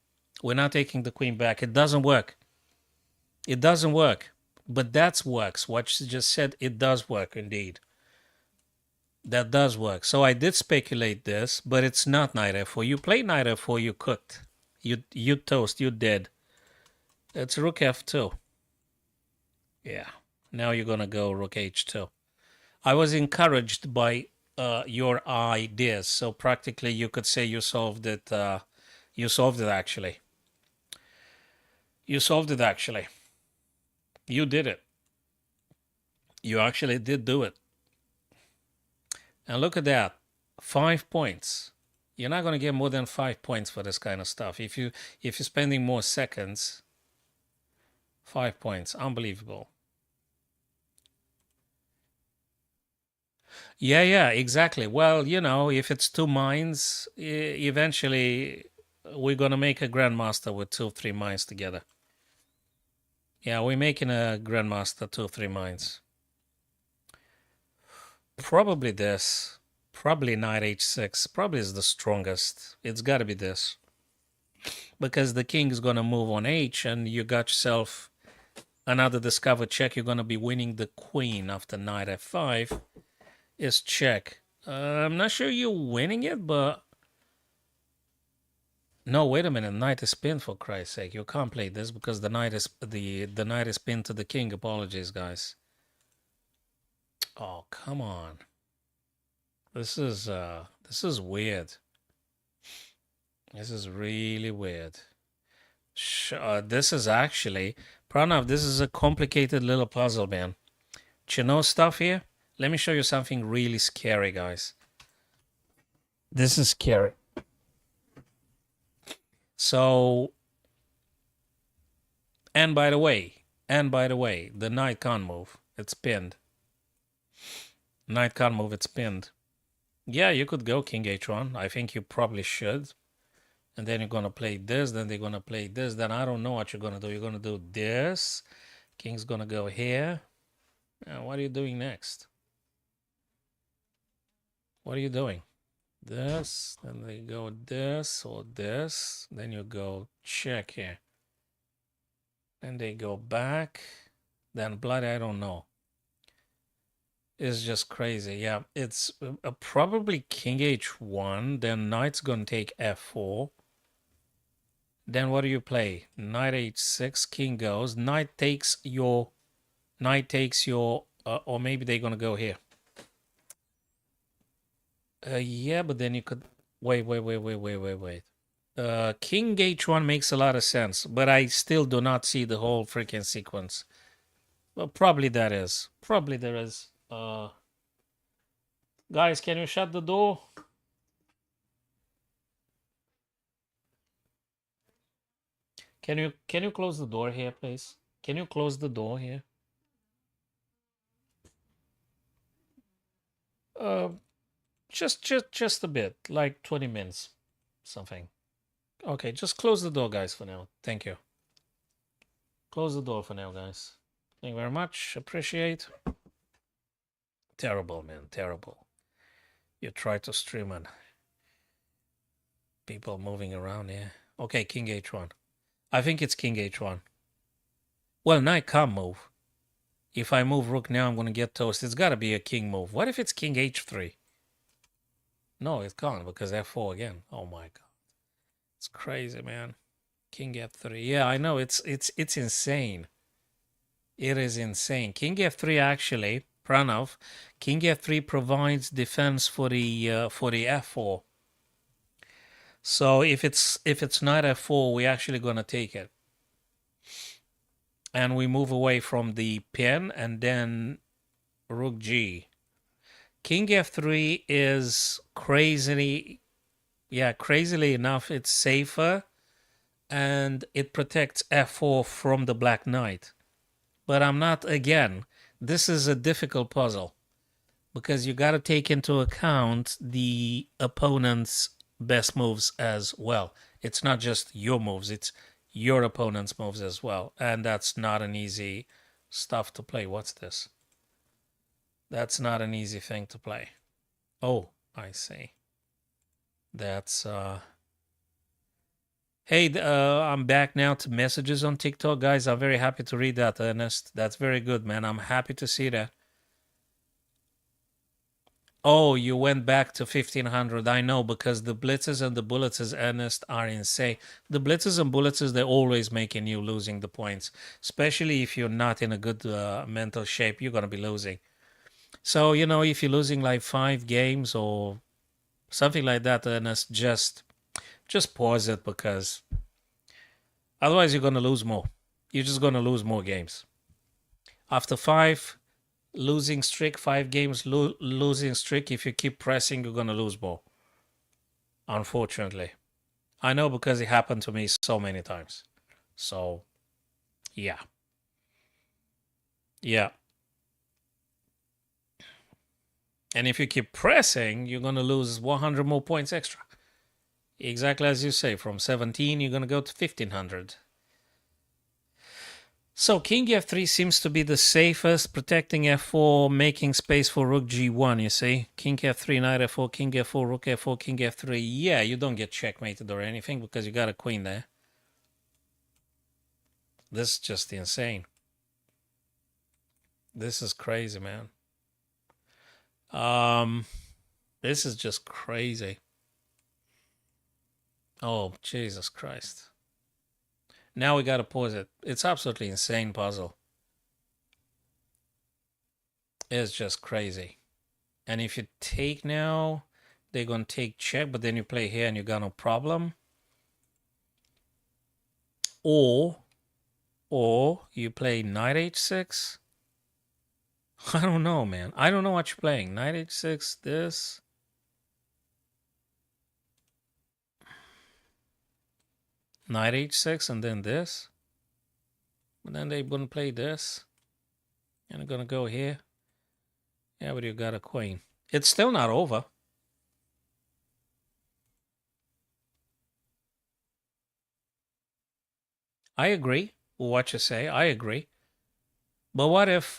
We're not taking the queen back. It doesn't work. It doesn't work. But that works. What you just said, it does work indeed. That does work. So I did speculate this, but it's not knight f4. You play knight f4, you cooked. You toast, you dead. It's rook f2. Yeah. Now you're gonna go rook h2. I was encouraged by your ideas, so practically you could say you solved it. You solved it actually. You solved it actually. You did it. You actually did do it. And look at that, 5 points. You're not going to get more than 5 points for this kind of stuff. If you're spending more seconds, 5 points, unbelievable. Yeah, exactly. Well, you know, if it's 2 mines, eventually we're going to make a grandmaster with 2 or 3 mines together. Yeah, we're making a grandmaster 2 or 3 mines. Probably this. Probably knight h6. Probably is the strongest. It's got to be this. Because the king is going to move on h, and you got yourself another discovered check. You're going to be winning the queen after knight f5. Is check. I'm not sure you're winning it, but... No, wait a minute. Knight is pinned, for Christ's sake. You can't play this because the knight is knight is pinned to the king. Apologies, guys. Oh, come on. This is weird. This is really weird. This is actually, Pranav, this is a complicated little puzzle, man. Do you know stuff here? Let me show you something really scary, guys. This is scary. So, and by the way, the knight can't move. It's pinned. Knight can't move, it's pinned. Yeah, you could go king h1. I think you probably should. And then you're going to play this, then they're going to play this. Then I don't know what you're going to do. You're going to do this. King's going to go here. What are you doing next? What are you doing? This, then they go this or this. Then you go check here. Then they go back. Then bloody, I don't know. It's just crazy. Yeah, it's probably king h1. Then knight's going to take f4. Then what do you play? Knight h6, king goes. Knight takes your, or maybe they're going to go here. Yeah, but then you could, wait. King h1 makes a lot of sense, but I still do not see the whole freaking sequence. Well, probably that is. Probably there is. Guys, can you shut the door? Can you close the door here, please? Can you close the door here? Just a bit, like 20 minutes, something. Okay, just close the door, guys, for now. Thank you. Close the door for now, guys. Thank you very much. Appreciate. Terrible, man. Terrible. You try to stream and people moving around here. Okay, king h1. I think it's king h1. Well, knight can't move. If I move rook now, I'm going to get toast. It's got to be a king move. What if it's king h3? No, it can't because f4 again. Oh my god. It's crazy, man. King f3. Yeah, I know. It's insane. It is insane. King f3 actually, Pranav, king f3 provides defense for the f4. So if it's knight f4, we're actually gonna take it, and we move away from the pin, and then rook g. King f3 is crazily enough, it's safer, and it protects f4 from the black knight. But I'm not, again, this is a difficult puzzle because you got to take into account the opponent's best moves as well. It's not just your moves, it's your opponent's moves as well. And that's not an easy stuff to play. What's this? That's not an easy thing to play. Oh, I see. That's hey, I'm back now to messages on TikTok, guys. I'm very happy to read that, Ernest. That's very good, man. I'm happy to see that. Oh, you went back to 1500. I know, because the blitzes and the bullets, Ernest, are insane. The blitzes and bullets, they're always making you losing the points, especially if you're not in a good mental shape. You're gonna be losing. So if you're losing like 5 games or something like that, Ernest, just pause it, because otherwise you're gonna lose more. You're just gonna lose more games. After 5 losing streak, 5 games losing streak, if you keep pressing, you're gonna lose more. Unfortunately, I know, because it happened to me so many times. So, yeah. And if you keep pressing, you're gonna lose 100 more points extra. Exactly as you say, from 17, you're gonna go to 1500. So king f3 seems to be the safest, protecting f4, making space for rook g1, you see? King f3, knight f4, king f4, rook f4, king f3. Yeah, you don't get checkmated or anything because you got a queen there. This is just insane. This is crazy, man. This is just crazy. Oh, Jesus Christ. Now we gotta pause it. It's absolutely insane puzzle. It's just crazy. And if you take now, they're going to take check, but then you play here and you got no problem. Or you play knight h6. I don't know, man. I don't know what you're playing. Knight h6, this. Knight h6 and then this. But then they wouldn't play this. And I'm going to go here. Yeah, but you got a queen. It's still not over. I agree with what you say. I agree. But what if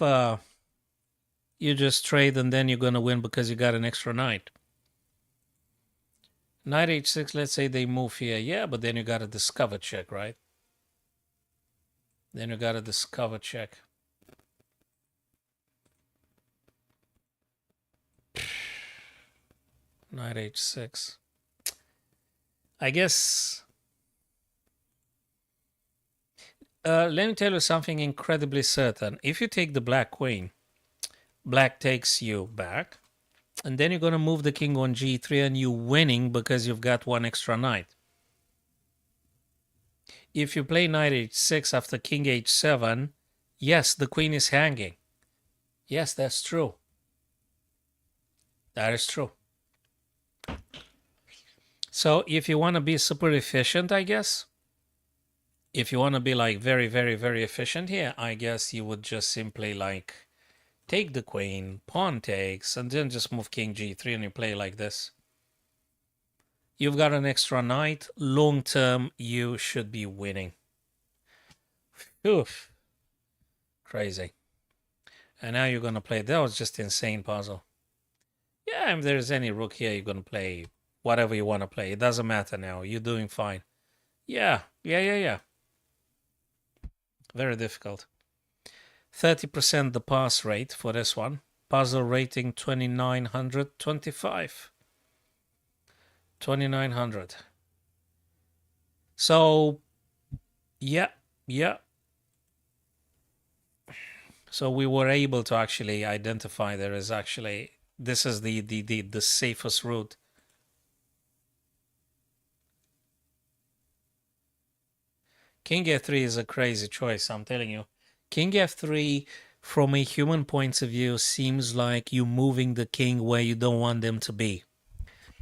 you just trade and then you're going to win because you got an extra knight? Knight h6, let's say they move here. Yeah, but then you got a discover check, right? Then you got a discover check. Knight h6. I guess... let me tell you something incredibly certain. If you take the black queen, black takes you back. And then you're going to move the king on g3 and you're winning because you've got one extra knight. If you play knight h6 after king h7, yes, the queen is hanging. Yes, that's true. That is true. So if you want to be super efficient, I guess, if you want to be like very, very, very efficient here, I guess you would just simply like take the queen, pawn takes, and then just move king g3 and you play like this. You've got an extra knight. Long term, you should be winning. Oof. Crazy. And now you're going to play. That was just insane puzzle. Yeah, if there's any rook here, you're going to play whatever you want to play. It doesn't matter now. You're doing fine. Yeah. Very difficult. 30% the pass rate for this one. Puzzle rating 2925. 2900. So, yeah. So we were able to actually identify there is actually, this is the safest route. King f3 is a crazy choice, I'm telling you. King f3, from a human point of view, seems like you moving the king where you don't want them to be.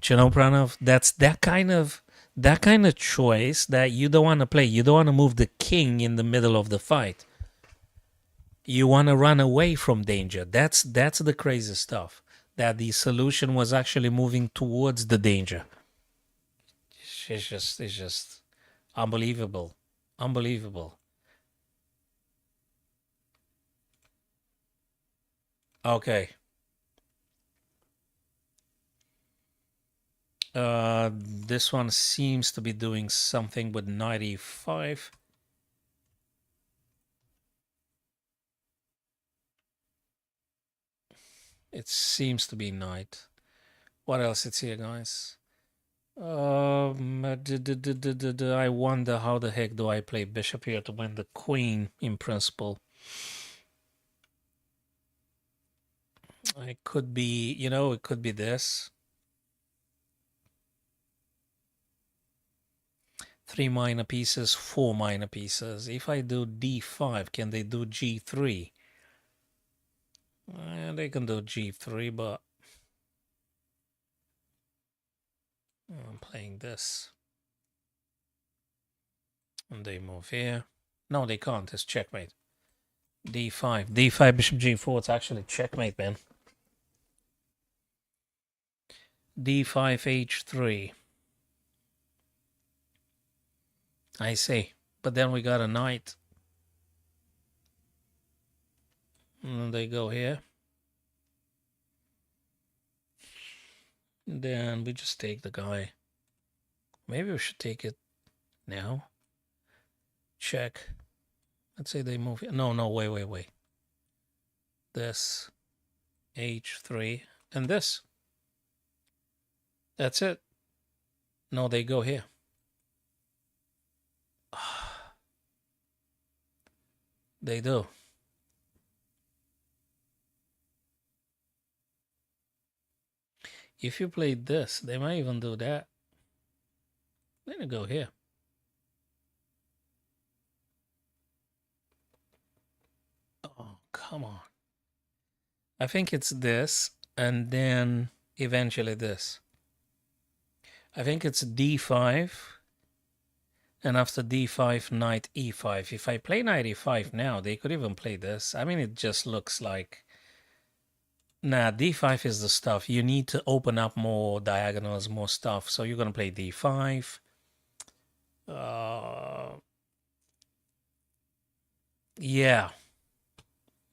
Do you know, Pranav? That's that kind of choice that you don't want to play. You don't want to move the king in the middle of the fight. You want to run away from danger. That's the crazy stuff. That the solution was actually moving towards the danger. It's just unbelievable. Unbelievable. Okay. This one seems to be doing something with 95. It seems to be knight. What else is here, guys? I wonder how the heck do I play bishop here to win the queen in principle. It could be, it could be this. 3 minor pieces, 4 minor pieces. If I do d5, can they do g3? They can do g3, but I'm playing this. And they move here. No, they can't. It's checkmate. d5. d5, bishop g4. It's actually checkmate, man. d5, h3. I see. But then we got a knight. And they go here. Then we just take the guy. Maybe we should take it now. Check. Let's say they move here. No, wait. This. H3. And this. That's it. No, they go here. They do. If you played this, they might even do that. Let me go here. Oh, come on. I think it's this, and then eventually this. I think it's d5, and after d5, knight e5. If I play knight e5 now, they could even play this. I mean, it just looks like... Nah, d5 is the stuff. You need to open up more diagonals, more stuff. So you're going to play d5. Yeah.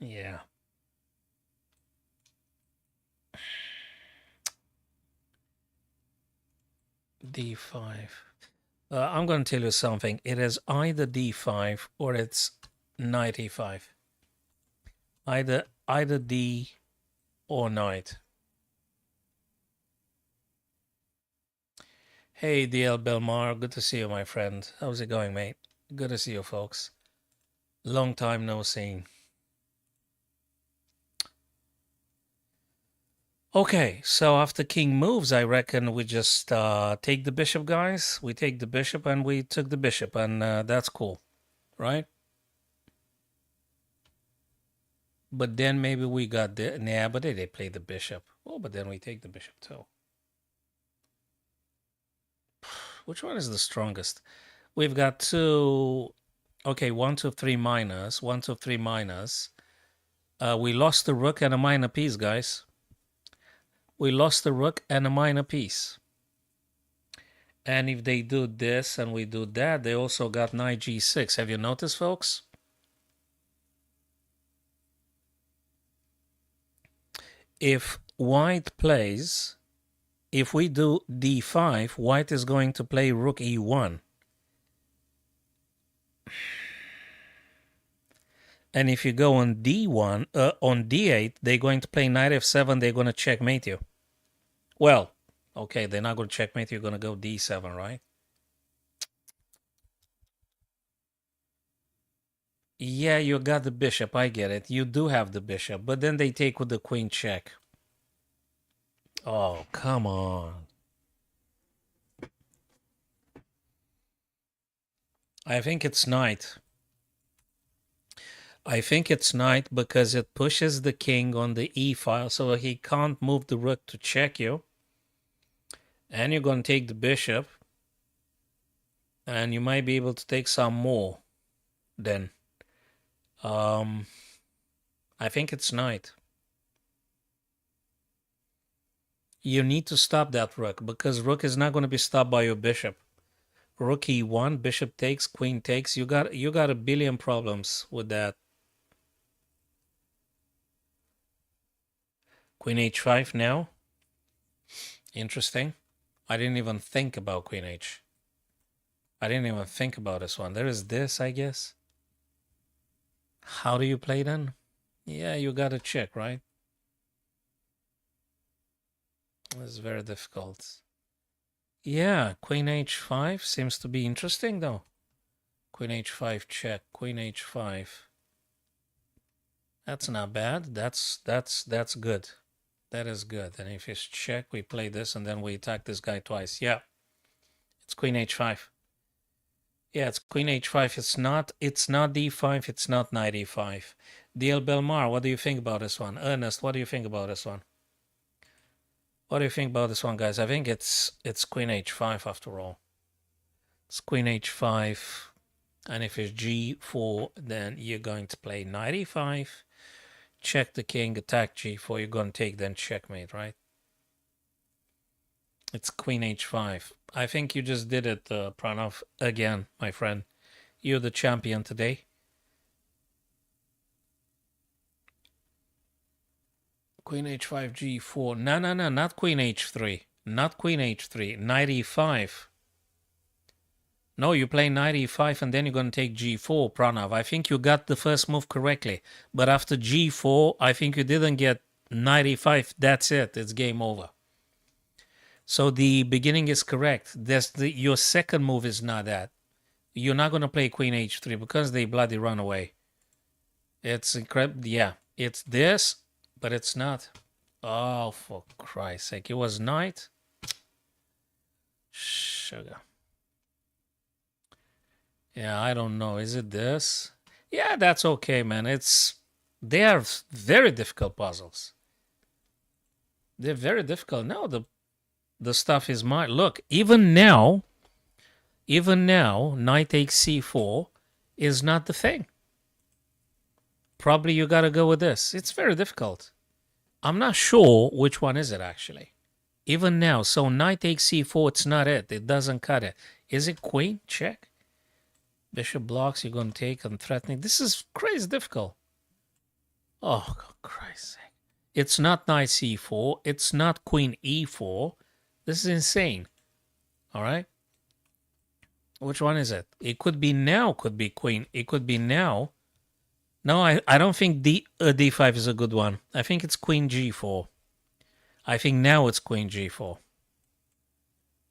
Yeah. d5. I'm going to tell you something. It is either d5 or it's knight e5. Either d or knight. Hey, DL Belmar. Good to see you, my friend. How's it going, mate? Good to see you, folks. Long time no seen. Okay, so after king moves, I reckon we just take the bishop, guys. We take the bishop, and we took the bishop, and that's cool, right? But then maybe we got the... Nah, but they play the bishop. Oh, but then we take the bishop, too. Which one is the strongest? We've got two... Okay, 1, 2, 3 minus. 1, 2, 3 minus. We lost the rook and a minor piece, guys. We lost the rook and a minor piece. And if they do this and we do that, they also got knight g6. Have you noticed, folks? If white plays, if we do d5, white is going to play rook e1. And if you go on d1, on d8, they're going to play knight f7. They're going to checkmate you. Well, okay, they're not going to checkmate you. You're going to go d7, right? Yeah, you got the bishop. I get it. You do have the bishop. But then they take with the queen check. Oh, come on. I think it's knight. I think it's knight because it pushes the king on the e file, so he can't move the rook to check you. And you're going to take the bishop. And you might be able to take some more then. I think it's knight. You need to stop that rook because rook is not going to be stopped by your bishop. Rook e1, bishop takes, queen takes. You got a billion problems with that. Queen h5 now. Interesting. I didn't even think about queen h. I didn't even think about this one. There is this, I guess. How do you play then? Yeah, you got to check, right? It's very difficult. Yeah, queen h5 seems to be interesting though. Queen h5 check, queen h5. That's not bad. That's good. That is good. And if it's check, we play this and then we attack this guy twice. Yeah. It's queen h5. Yeah, it's queen h5. It's not d5, it's not knight e5. DL Belmar, what do you think about this one? Ernest, what do you think about this one? What do you think about this one, guys? I think it's queen h5 after all. It's queen h5. And if it's g4, then you're going to play knight e5. Check the king, attack g4. You're going to take, then checkmate, right? It's queen h5. I think you just did it, Pranav, again, my friend. You're the champion today. Queen h5, g4. No, not queen h3. Not queen h3. Knight e5. No, you play knight e5 and then you're going to take g4, Pranav. I think you got the first move correctly. But after g4, I think you didn't get knight e5. That's it. It's game over. So the beginning is correct. Your second move is not that. You're not going to play queen h3 because they bloody run away. It's incredible. Yeah, it's this, but it's not. Oh, for Christ's sake. It was knight? Sugar. Yeah, I don't know. Is it this? Yeah, that's okay, man. They are very difficult puzzles. They're very difficult. No, the stuff is mine. Look, even now, knight takes c4 is not the thing. Probably you gotta go with this. It's very difficult. I'm not sure which one is it actually. Even now, so knight takes c4, it's not it. It doesn't cut it. Is it queen? Check. Bishop blocks, you're going to take and threatening. This is crazy difficult. Oh, God, Christ's sake. It's not knight c4. It's not queen e4. This is insane. All right. Which one is it? It could be now, could be queen. It could be now. No, I don't think d5 is a good one. I think it's queen g4. I think now it's queen g4.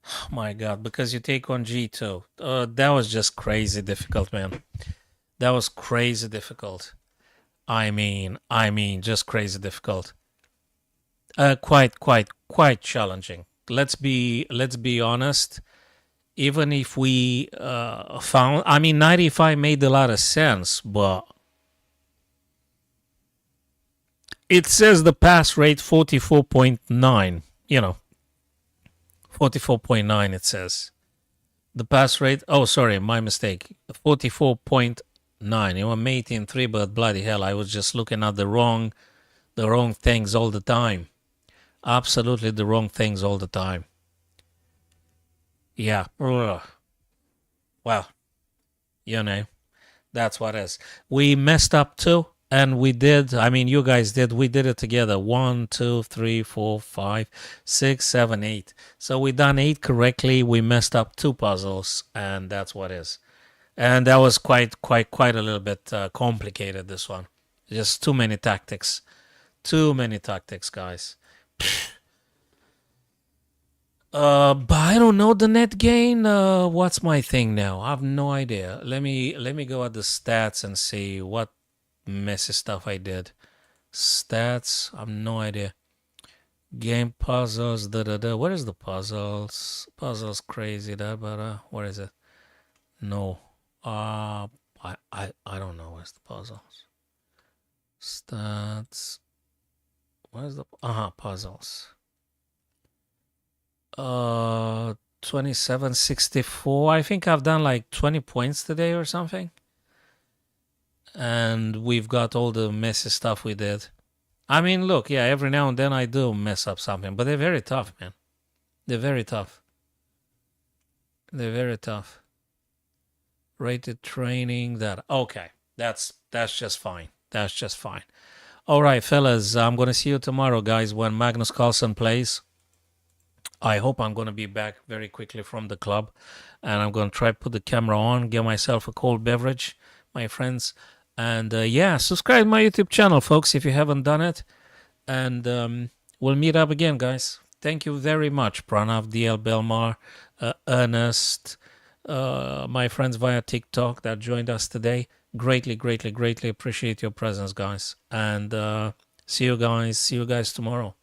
Oh my God, because you take on g2. That was just crazy difficult, man. That was crazy difficult. I mean, just crazy difficult. Quite challenging. Let's be honest. Even if we found, 95 made a lot of sense, but it says the pass rate 44.9. 44.9 it says. The pass rate, oh, sorry, my mistake. 44.9. You were mate in 3, but bloody hell, I was just looking at the wrong things all the time. Absolutely the wrong things all the time. Yeah. Well, that's what it is. We messed up too. And we did, you guys did, we did it together. 1, 2, 3, 4, 5, 6, 7, 8. So we done 8 correctly. We messed up 2 puzzles, and that's what it is. And that was quite a little bit complicated, this one. Just too many tactics. Too many tactics, guys. But I don't know the net gain. What's my thing now? I have no idea. Let me go at the stats and see what messy stuff I did. Stats, I have no idea. Game puzzles, What is the puzzles? Puzzles crazy, what is it? No. I don't know where's the puzzles. Stats. Where's the puzzles? 2764. I think I've done like 20 points today or something. And we've got all the messy stuff we did. Look, yeah, every now and then I do mess up something, but they're very tough, man. They're very tough. They're very tough. Rated training, okay. That's just fine. That's just fine. All right, fellas, I'm going to see you tomorrow, guys, when Magnus Carlsen plays. I hope I'm going to be back very quickly from the club, and I'm going to try to put the camera on, get myself a cold beverage, my friends. And subscribe to my YouTube channel, folks, if you haven't done it. And we'll meet up again, guys. Thank you very much, Pranav, DL Belmar, Ernest, my friends via TikTok that joined us today. Greatly appreciate your presence, guys. And see you guys tomorrow.